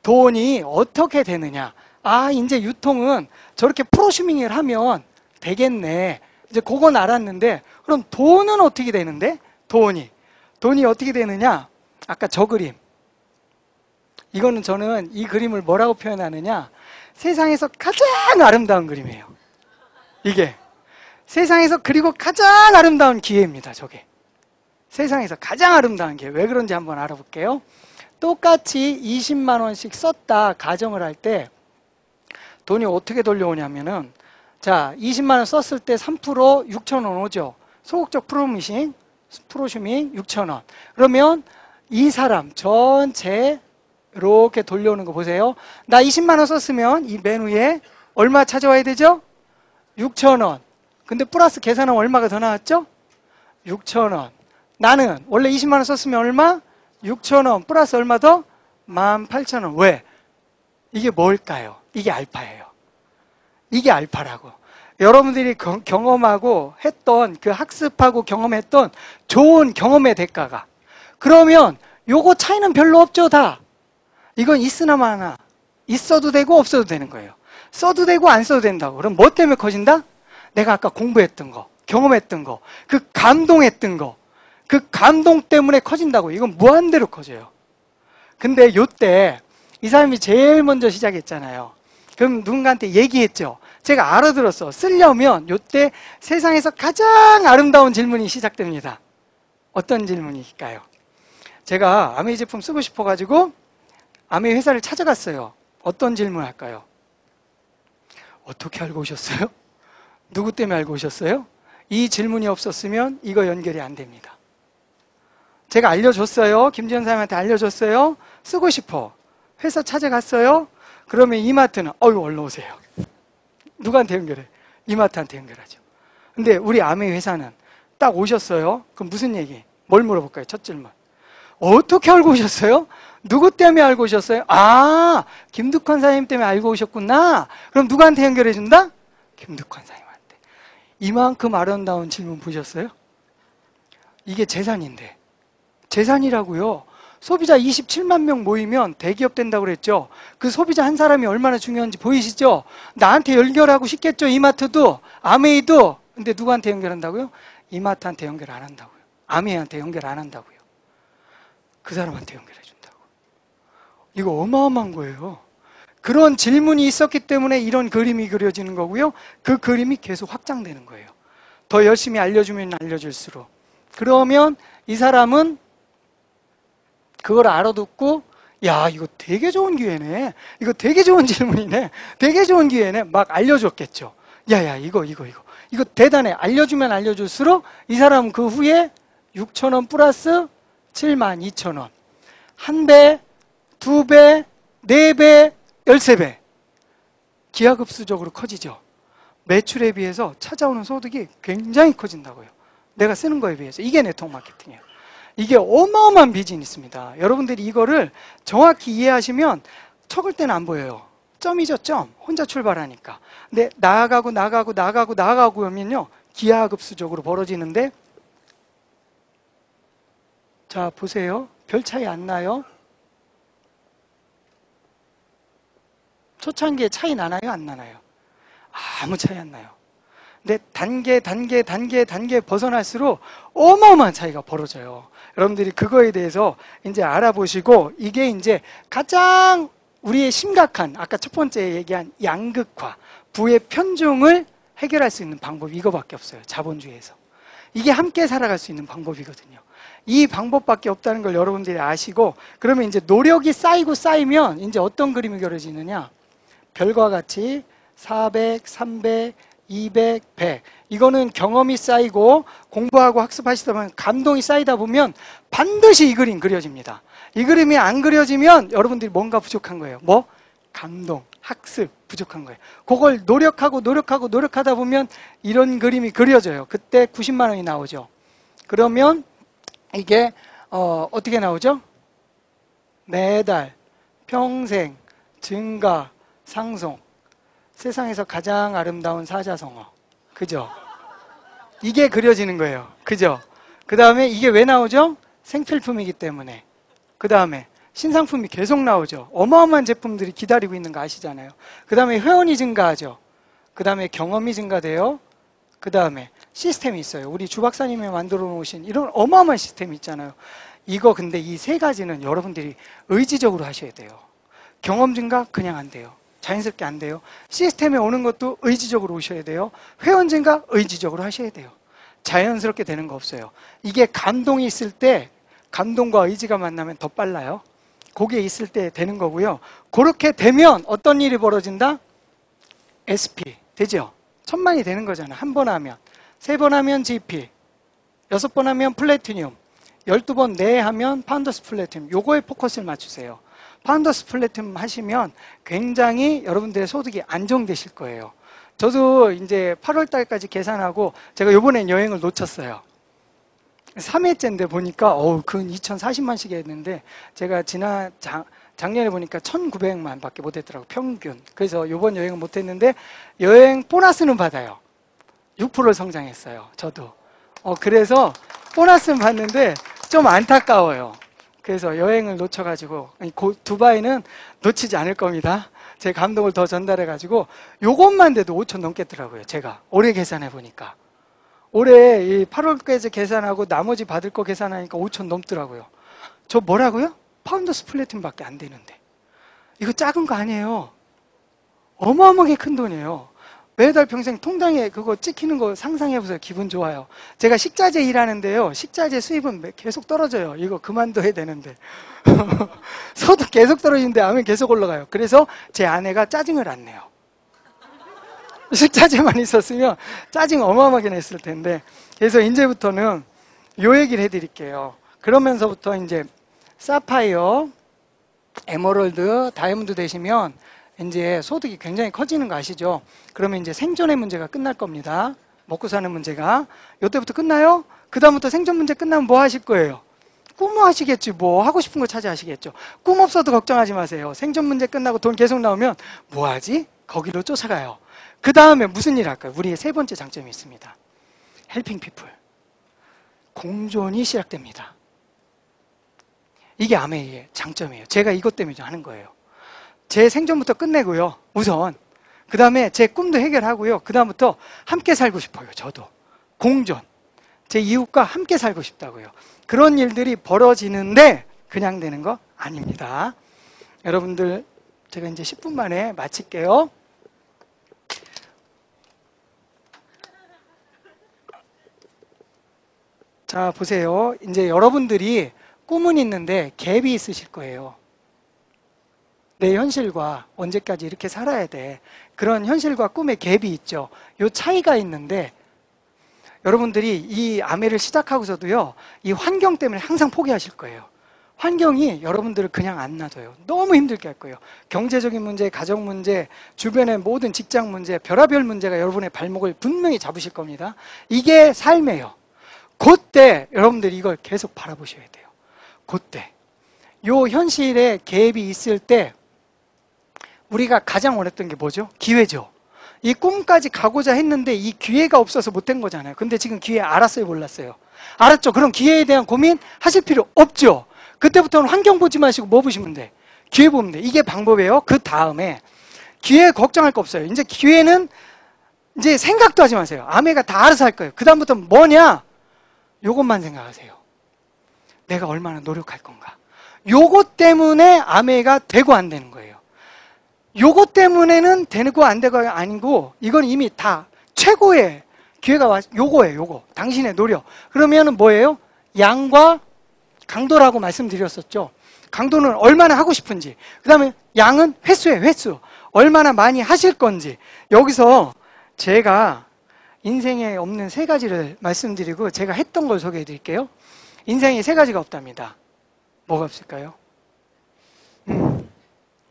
돈이 어떻게 되느냐. 아, 이제 유통은 저렇게 프로슈밍을 하면 되겠네. 이제 그건 알았는데, 그럼 돈은 어떻게 되는데? 돈이 어떻게 되느냐? 아까 저 그림. 이거는 저는 이 그림을 뭐라고 표현하느냐? 세상에서 가장 아름다운 그림이에요. 이게. 세상에서 그리고 가장 아름다운 기회입니다, 저게. 세상에서 가장 아름다운 기회. 왜 그런지 한번 알아볼게요. 똑같이 20만 원씩 썼다 가정을 할 때 돈이 어떻게 돌려오냐면은, 자, 20만 원 썼을 때 3% 6천 원 오죠. 소극적 프로슈밍 6천 원. 그러면 이 사람 전체 이렇게 돌려오는 거 보세요. 나 20만 원 썼으면 이 메뉴에 얼마 찾아와야 되죠? 6천 원. 근데 플러스 계산하면 얼마가 더 나왔죠? 6천 원. 나는 원래 20만 원 썼으면 얼마? 6천 원 플러스 얼마 더? 18,000원. 왜? 이게 뭘까요? 이게 알파예요. 이게 알파라고. 여러분들이 경험하고 했던 그 학습하고 경험했던 좋은 경험의 대가가. 그러면 요거 차이는 별로 없죠, 다. 이건 있으나 마나. 있어도 되고 없어도 되는 거예요. 써도 되고 안 써도 된다고. 그럼 뭐 때문에 커진다? 내가 아까 공부했던 거, 경험했던 거, 그 감동했던 거, 그 감동 때문에 커진다고. 이건 무한대로 커져요. 근데 요때 이 사람이 제일 먼저 시작했잖아요. 그럼 누군가한테 얘기했죠. 제가 알아들었어. 쓰려면 요때 세상에서 가장 아름다운 질문이 시작됩니다. 어떤 질문일까요? 제가 아메이 제품 쓰고 싶어가지고 아메이 회사를 찾아갔어요. 어떤 질문 할까요? 어떻게 알고 오셨어요? 누구 때문에 알고 오셨어요? 이 질문이 없었으면 이거 연결이 안 됩니다. 제가 알려줬어요. 김지현 사람한테 알려줬어요. 쓰고 싶어. 회사 찾아갔어요. 그러면 이마트는 얼른 오세요. 누구한테 연결해? 이마트한테 연결하죠. 근데 우리 아메이 회사는 딱 오셨어요. 그럼 무슨 얘기? 뭘 물어볼까요? 첫 질문. 어떻게 알고 오셨어요? 누구 때문에 알고 오셨어요? 아, 김득환 사장님 때문에 알고 오셨구나. 그럼 누구한테 연결해 준다? 김득환 사장님한테. 이만큼 아름다운 질문 보셨어요? 이게 재산인데. 재산이라고요. 소비자 27만 명 모이면 대기업 된다고 그랬죠. 그 소비자 한 사람이 얼마나 중요한지 보이시죠? 나한테 연결하고 싶겠죠. 이마트도, 아메이도. 근데 누구한테 연결한다고요? 이마트한테 연결 안 한다고요. 아메이한테 연결 안 한다고요. 그 사람한테 연결해 준다고. 이거 어마어마한 거예요. 그런 질문이 있었기 때문에 이런 그림이 그려지는 거고요. 그 그림이 계속 확장되는 거예요. 더 열심히 알려주면 알려줄수록. 그러면 이 사람은 그걸 알아듣고, 야, 이거 되게 좋은 기회네. 이거 되게 좋은 질문이네. 되게 좋은 기회네. 막 알려줬겠죠. 야, 이거 대단해. 알려주면 알려줄수록 이 사람은 그 후에 6,000원 플러스 72,000원. 한 배, 두 배, 네 배, 13배. 기하급수적으로 커지죠. 매출에 비해서 찾아오는 소득이 굉장히 커진다고요. 내가 쓰는 거에 비해서. 이게 네트워크 마케팅이에요. 이게 어마어마한 비즈니스입니다. 여러분들이 이거를 정확히 이해하시면 척을 때는 안 보여요. 점이죠, 점. 혼자 출발하니까. 근데 나아가고 하면요, 기하급수적으로 벌어지는데, 자, 보세요. 별 차이 안 나요? 초창기에 차이 나나요? 안 나나요? 아무 차이 안 나요. 근데 단계 벗어날수록 어마어마한 차이가 벌어져요. 여러분들이 그거에 대해서 이제 알아보시고, 이게 이제 가장 우리의 심각한, 아까 첫 번째 얘기한 양극화, 부의 편중을 해결할 수 있는 방법이 이거밖에 없어요. 자본주의에서. 이게 함께 살아갈 수 있는 방법이거든요. 이 방법밖에 없다는 걸 여러분들이 아시고, 그러면 이제 노력이 쌓이고 쌓이면 이제 어떤 그림이 그려지느냐? 별과 같이 400, 300, 200, 100. 이거는 경험이 쌓이고 공부하고 학습하시다 보면 감동이 쌓이다 보면 반드시 이 그림 그려집니다. 이 그림이 안 그려지면 여러분들이 뭔가 부족한 거예요. 뭐? 감동, 학습 부족한 거예요. 그걸 노력하다 보면 이런 그림이 그려져요. 그때 90만 원이 나오죠. 그러면 이게 어떻게 나오죠? 매달, 평생, 증가, 상속. 세상에서 가장 아름다운 사자성어. 그죠? 이게 그려지는 거예요. 그죠? 그 다음에 이게 왜 나오죠? 생필품이기 때문에. 그 다음에 신상품이 계속 나오죠. 어마어마한 제품들이 기다리고 있는 거 아시잖아요. 그 다음에 회원이 증가하죠. 그 다음에 경험이 증가돼요. 그 다음에 시스템이 있어요. 우리 주 박사님이 만들어 놓으신 이런 어마어마한 시스템이 있잖아요. 이거 근데 이 세 가지는 여러분들이 의지적으로 하셔야 돼요. 경험 증가 그냥 안 돼요. 자연스럽게 안 돼요. 시스템에 오는 것도 의지적으로 오셔야 돼요. 회원 증가 의지적으로 하셔야 돼요. 자연스럽게 되는 거 없어요. 이게 감동이 있을 때, 감동과 의지가 만나면 더 빨라요. 거기에 있을 때 되는 거고요. 그렇게 되면 어떤 일이 벌어진다? SP 되죠? 1000만이 되는 거잖아. 한 번 하면. 3번 하면 GP, 6번 하면 플래티늄, 12번 내 하면 파운더스 플래티늄. 요거에 포커스를 맞추세요. 파운더스 플래티늄 하시면 굉장히 여러분들의 소득이 안정되실 거예요. 저도 이제 8월 달까지 계산하고 제가 요번엔 여행을 놓쳤어요. 3회째인데 보니까 근 2040만씩 했는데 제가 작년에 보니까 1900만 밖에 못 했더라고, 평균. 그래서 요번 여행은 못 했는데 여행 보너스는 받아요. 6% 성장했어요. 저도. 그래서 보너스는 받는데 좀 안타까워요. 그래서 여행을 놓쳐가지고, 두바이는 놓치지 않을 겁니다. 제 감동을 더 전달해가지고 요것만 돼도 5천 넘겠더라고요. 제가 올해 계산해 보니까. 올해 이 8월까지 계산하고 나머지 받을 거 계산하니까 5천 넘더라고요. 저 뭐라고요? 파운더스 플래티넘밖에 안 되는데. 이거 작은 거 아니에요. 어마어마하게 큰 돈이에요. 매달 평생 통장에 그거 찍히는 거 상상해보세요. 기분 좋아요. 제가 식자재 일하는데요. 식자재 수입은 계속 떨어져요. 이거 그만둬야 되는데. 소득 계속 떨어지는데 하면 계속 올라가요. 그래서 제 아내가 짜증을 안 내요. 식자재만 있었으면 짜증 어마어마하게 냈을 텐데. 그래서 이제부터는 요 얘기를 해드릴게요. 그러면서부터 이제 사파이어, 에메랄드, 다이아몬드 되시면 이제 소득이 굉장히 커지는 거 아시죠? 그러면 이제 생존의 문제가 끝날 겁니다. 먹고 사는 문제가. 요때부터 끝나요? 그 다음부터 생존 문제 끝나면 뭐 하실 거예요? 꿈 하시겠지. 뭐 하고 싶은 거 찾아 하시겠죠. 꿈 없어도 걱정하지 마세요. 생존 문제 끝나고 돈 계속 나오면 뭐 하지? 거기로 쫓아가요. 그 다음에 무슨 일 할까요? 우리의 세 번째 장점이 있습니다. 헬핑 피플. 공존이 시작됩니다. 이게 아메이의 장점이에요. 제가 이것 때문에 하는 거예요. 제 생존부터 끝내고요. 우선 그 다음에 제 꿈도 해결하고요. 그 다음부터 함께 살고 싶어요. 저도 공존, 제 이웃과 함께 살고 싶다고요. 그런 일들이 벌어지는데 그냥 되는 거 아닙니다. 여러분들, 제가 이제 10분 만에 마칠게요. 자, 보세요. 이제 여러분들이 꿈은 있는데 갭이 있으실 거예요. 내 현실과 언제까지 이렇게 살아야 돼. 그런 현실과 꿈의 갭이 있죠. 요 차이가 있는데 여러분들이 이 아메를 시작하고서도요, 이 환경 때문에 항상 포기하실 거예요. 환경이 여러분들을 그냥 안 놔둬요. 너무 힘들게 할 거예요. 경제적인 문제, 가정 문제, 주변의 모든 직장 문제, 별의별 문제가 여러분의 발목을 분명히 잡으실 겁니다. 이게 삶이에요. 그때 여러분들이 이걸 계속 바라보셔야 돼요. 그때 요 현실에 갭이 있을 때 우리가 가장 원했던 게 뭐죠? 기회죠. 이 꿈까지 가고자 했는데 이 기회가 없어서 못된 거잖아요. 근데 지금 기회 알았어요, 몰랐어요? 알았죠? 그럼 기회에 대한 고민 하실 필요 없죠? 그때부터는 환경 보지 마시고 뭐 보시면 돼? 기회 보면 돼. 이게 방법이에요. 그 다음에 기회 걱정할 거 없어요. 이제 기회는 이제 생각도 하지 마세요. 아내가 다 알아서 할 거예요. 그 다음부터 뭐냐? 요것만 생각하세요. 내가 얼마나 노력할 건가. 요것 때문에 아내가 되고 안 되는 거예요. 요것 때문에는 되고 안 되고가 아니고 이건 이미 다 최고의 기회가 요거예요. 요거. 당신의 노력. 그러면은 뭐예요? 양과 강도라고 말씀드렸었죠. 강도는 얼마나 하고 싶은지. 그 다음에 양은 횟수예요. 횟수. 얼마나 많이 하실 건지. 여기서 제가 인생에 없는 세 가지를 말씀드리고 제가 했던 걸 소개해 드릴게요. 인생에 세 가지가 없답니다. 뭐가 없을까요?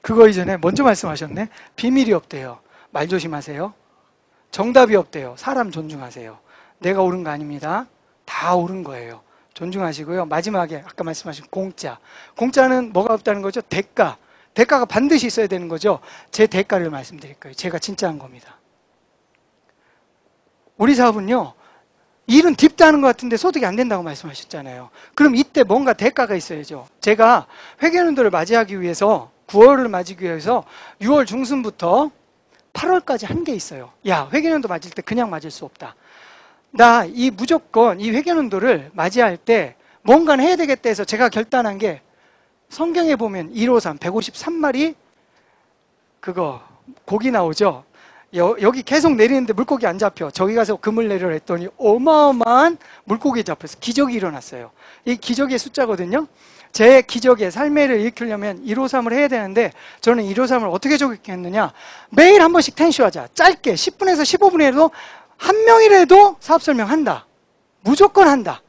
그거 이전에 먼저 말씀하셨네. 비밀이 없대요. 말 조심하세요. 정답이 없대요. 사람 존중하세요. 내가 옳은 거 아닙니다. 다 옳은 거예요. 존중하시고요. 마지막에 아까 말씀하신 공짜. 공짜는 뭐가 없다는 거죠? 대가. 대가가 반드시 있어야 되는 거죠. 제 대가를 말씀드릴 거예요. 제가 진짜 한 겁니다. 우리 사업은요. 일은 딥다는 것 같은데 소득이 안 된다고 말씀하셨잖아요. 그럼 이때 뭔가 대가가 있어야죠. 제가 회계연도를 맞이하기 위해서 9월을 맞이하기 위해서 6월 중순부터 8월까지 한 게 있어요. 야, 회계연도 맞을 때 그냥 맞을 수 없다. 나 이 무조건 이 회계연도를 맞이할 때 뭔가는 해야 되겠다 해서 제가 결단한 게 성경에 보면 153, 153마리 그거 고기 나오죠. 여기 계속 내리는데 물고기 안 잡혀. 저기 가서 금을 내려라 했더니 어마어마한 물고기 잡혀서 기적이 일어났어요. 이 기적의 숫자거든요. 제 기적의 삶을 일으키려면 153을 해야 되는데 저는 153을 어떻게 적용했느냐. 매일 한 번씩 텐슈하자. 짧게 10분에서 15분이라도 한 명이라도 사업 설명한다. 무조건 한다.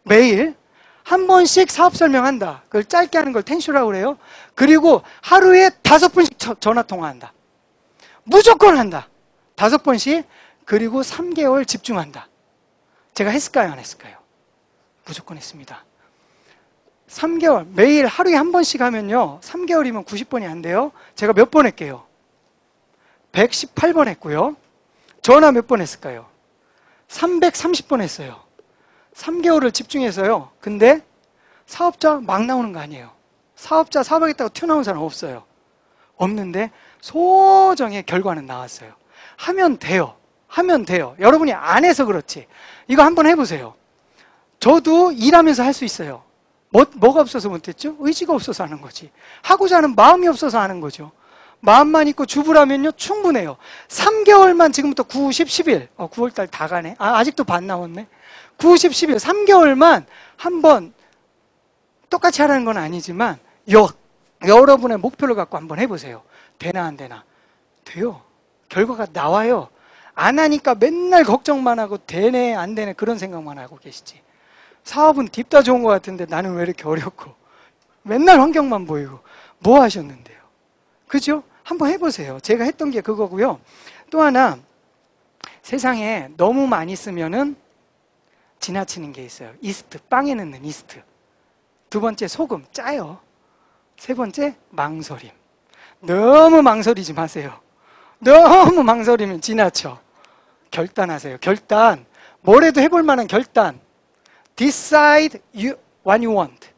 매일 한 번씩 사업 설명한다. 그걸 짧게 하는 걸 텐슈라고 그래요. 그리고 하루에 5번씩 전화 통화한다. 무조건 한다. 5번씩. 그리고 3개월 집중한다. 제가 했을까요? 안 했을까요? 무조건 했습니다. 3개월. 매일 하루에 한 번씩 하면요. 3개월이면 90번이 안 돼요. 제가 몇 번 할게요? 118번 했고요. 전화 몇 번 했을까요? 330번 했어요. 3개월을 집중해서요. 근데 사업자 막 나오는 거 아니에요. 사업자 사업하겠다고 튀어나온 사람 없어요. 없는데 소정의 결과는 나왔어요. 하면 돼요. 하면 돼요. 여러분이 안 해서 그렇지. 이거 한번 해보세요. 저도 일하면서 할 수 있어요. 뭐가 없어서 못했죠? 의지가 없어서 하는 거지. 하고자 하는 마음이 없어서 하는 거죠. 마음만 있고 주부라면요 충분해요. 3개월만 지금부터 9, 10, 11 9월달 다 가네. 아직도 반 남았네. 9, 10, 11 3개월만 한번 똑같이 하라는 건 아니지만 여러분의 목표를 갖고 한번 해보세요. 되나 안 되나? 돼요. 결과가 나와요. 안 하니까 맨날 걱정만 하고 되네 안 되네 그런 생각만 하고 계시지. 사업은 딥다 좋은 것 같은데 나는 왜 이렇게 어렵고 맨날 환경만 보이고 뭐 하셨는데요? 그죠? 한번 해보세요. 제가 했던 게 그거고요. 또 하나 세상에 너무 많이 쓰면은 지나치는 게 있어요. 이스트, 빵에 넣는 이스트. 두 번째 소금, 짜요. 세 번째 망설임. 너무 망설이지 마세요. 너무 망설이면 지나쳐. 결단하세요. 결단. 뭐래도 해볼 만한 결단. Decide what you want.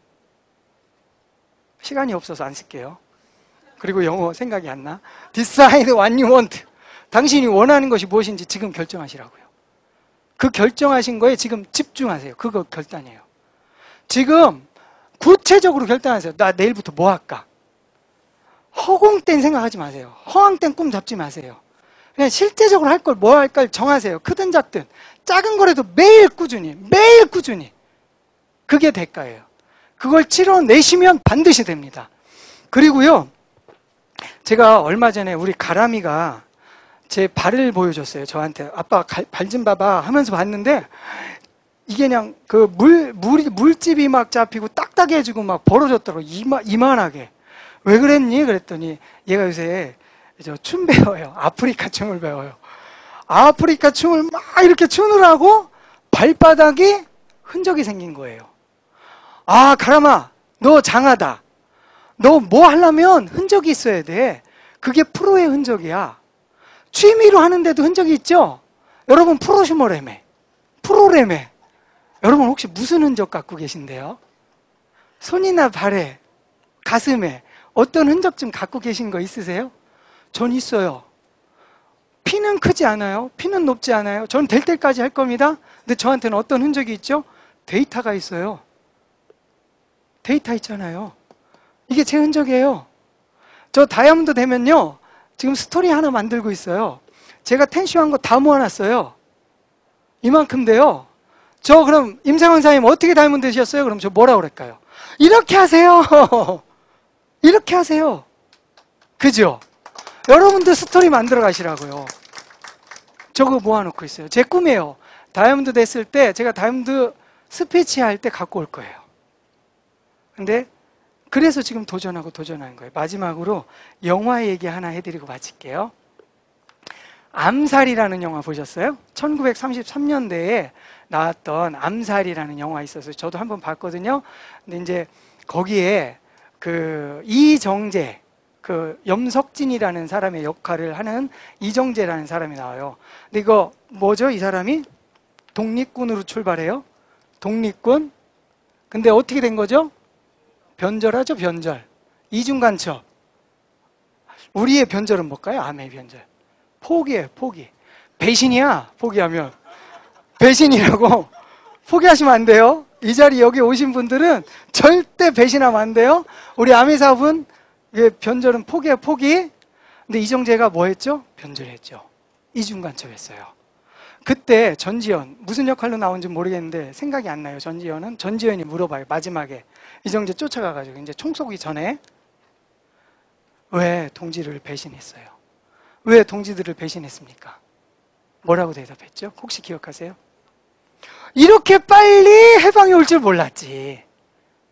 시간이 없어서 안 쓸게요. 그리고 영어 생각이 안 나. Decide what you want. 당신이 원하는 것이 무엇인지 지금 결정하시라고요. 그 결정하신 거에 지금 집중하세요. 그거 결단이에요. 지금 구체적으로 결단하세요. 나 내일부터 뭐 할까? 허공된 생각하지 마세요. 허황된 꿈 잡지 마세요. 그냥 실제적으로 할 걸 뭐 할까 정하세요. 크든 작든. 작은 거라도 매일 꾸준히. 그게 대가예요. 그걸 치러내시면 반드시 됩니다. 그리고요. 제가 얼마 전에 우리 가람이가 제 발을 보여줬어요. 저한테. 아빠 발 좀 봐봐 하면서 봤는데 이게 그냥 그 물집이 막 잡히고 딱딱해지고 막 벌어졌더라고. 이만하게. 왜 그랬니? 그랬더니 얘가 요새 춤 배워요. 아프리카 춤을 배워요. 아프리카 춤을 막 이렇게 추느라고 발바닥에 흔적이 생긴 거예요. 아, 가람아, 너 장하다. 너 뭐 하려면 흔적이 있어야 돼. 그게 프로의 흔적이야. 취미로 하는데도 흔적이 있죠? 여러분 프로슈머라며. 프로라며. 여러분 혹시 무슨 흔적 갖고 계신데요? 손이나 발에, 가슴에 어떤 흔적 좀 갖고 계신 거 있으세요? 전 있어요. 피 키는 크지 않아요. 피는 높지 않아요. 저는 될 때까지 할 겁니다. 근데 저한테는 어떤 흔적이 있죠? 데이터가 있어요. 데이터 있잖아요. 이게 제 흔적이에요. 저 다이아몬드 되면요, 지금 스토리 하나 만들고 있어요. 제가 텐쇼한 거 다 모아놨어요. 이만큼 돼요. 저 그럼 임상원 사장님 어떻게 다이아몬드 되셨어요? 그럼 저 뭐라 그럴까요? 이렇게 하세요. 이렇게 하세요. 그죠? 여러분도 스토리 만들어 가시라고요. 저거 모아놓고 있어요. 제 꿈이에요. 다이아몬드 됐을 때 제가 다이아몬드 스피치 할 때 갖고 올 거예요. 근데 그래서 지금 도전하는 거예요. 마지막으로 영화 얘기 하나 해드리고 마칠게요. 암살이라는 영화 보셨어요? 1933년대에 나왔던 암살이라는 영화 있었어요. 저도 한번 봤거든요. 근데 이제 거기에 그 이정재, 그 염석진이라는 사람의 역할을 하는 이정재라는 사람이 나와요. 근데 이거 뭐죠? 이 사람이 독립군으로 출발해요. 독립군. 근데 어떻게 된 거죠? 변절하죠, 변절. 이중간첩. 우리의 변절은 뭘까요? 암의 변절. 포기예요, 포기. 배신이야, 포기하면. 배신이라고. 포기하시면 안 돼요. 이 자리 여기 오신 분들은 절대 배신하면 안 돼요. 우리 암의 사업은 변절은 포기예요, 포기. 근데 이정재가 뭐 했죠? 변절했죠. 이중간첩했어요. 그때 전지현, 무슨 역할로 나온지 모르겠는데 생각이 안 나요. 전지현이 물어봐요. 마지막에 이정재 쫓아가가지고 이제 총 쏘기 전에 왜 동지를 배신했어요? 왜 동지들을 배신했습니까? 뭐라고 대답했죠? 혹시 기억하세요? 이렇게 빨리 해방이 올 줄 몰랐지.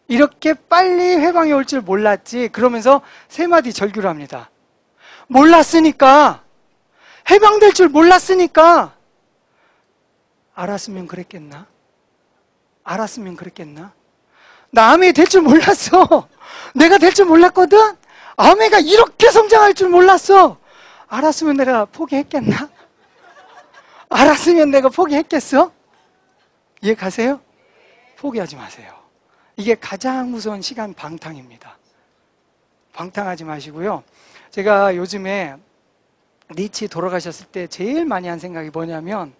이렇게 빨리 해방이 올 줄 몰랐지. 그러면서 세 마디 절규를 합니다. 몰랐으니까. 해방될 줄 몰랐으니까. 알았으면 그랬겠나? 알았으면 그랬겠나? 나 아메 될 줄 몰랐어. 내가 될 줄 몰랐거든? 아메가 이렇게 성장할 줄 몰랐어. 알았으면 내가 포기했겠나? 알았으면 내가 포기했겠어? 이해 가세요? 포기하지 마세요. 이게 가장 무서운 시간 방탕입니다. 방탕하지 마시고요. 제가 요즘에 니치 돌아가셨을 때 제일 많이 한 생각이 뭐냐면,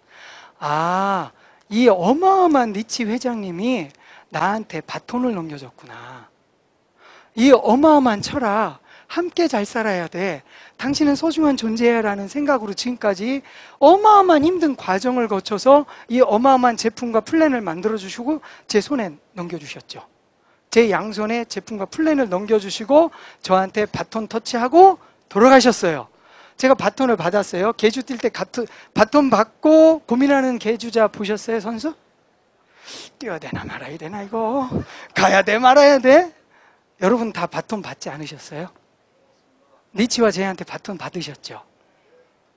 아, 이 어마어마한 니치 회장님이 나한테 바톤을 넘겨줬구나. 이 어마어마한 철학, 함께 잘 살아야 돼. 당신은 소중한 존재야 라는 생각으로 지금까지 어마어마한 힘든 과정을 거쳐서 이 어마어마한 제품과 플랜을 만들어주시고 제 손에 넘겨주셨죠. 제 양손에 제품과 플랜을 넘겨주시고 저한테 바톤 터치하고 돌아가셨어요. 제가 바톤을 받았어요. 계주 뛸 때 바톤 받고 고민하는 계주자 보셨어요, 선수? 뛰어야 되나 말아야 되나 이거? 가야 돼 말아야 돼? 여러분 다 바톤 받지 않으셨어요? 니치와 제한테 바톤 받으셨죠?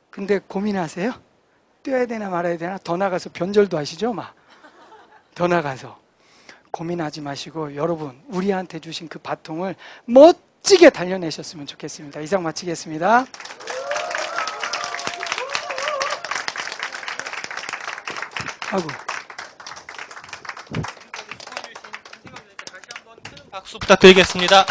근데 고민하세요? 뛰어야 되나 말아야 되나? 더 나가서 변절도 하시죠? 막. 더 나가서. 고민하지 마시고 여러분 우리한테 주신 그 바통을 멋지게 달려내셨으면 좋겠습니다. 이상 마치겠습니다. 아이고. 박수 부탁드리겠습니다.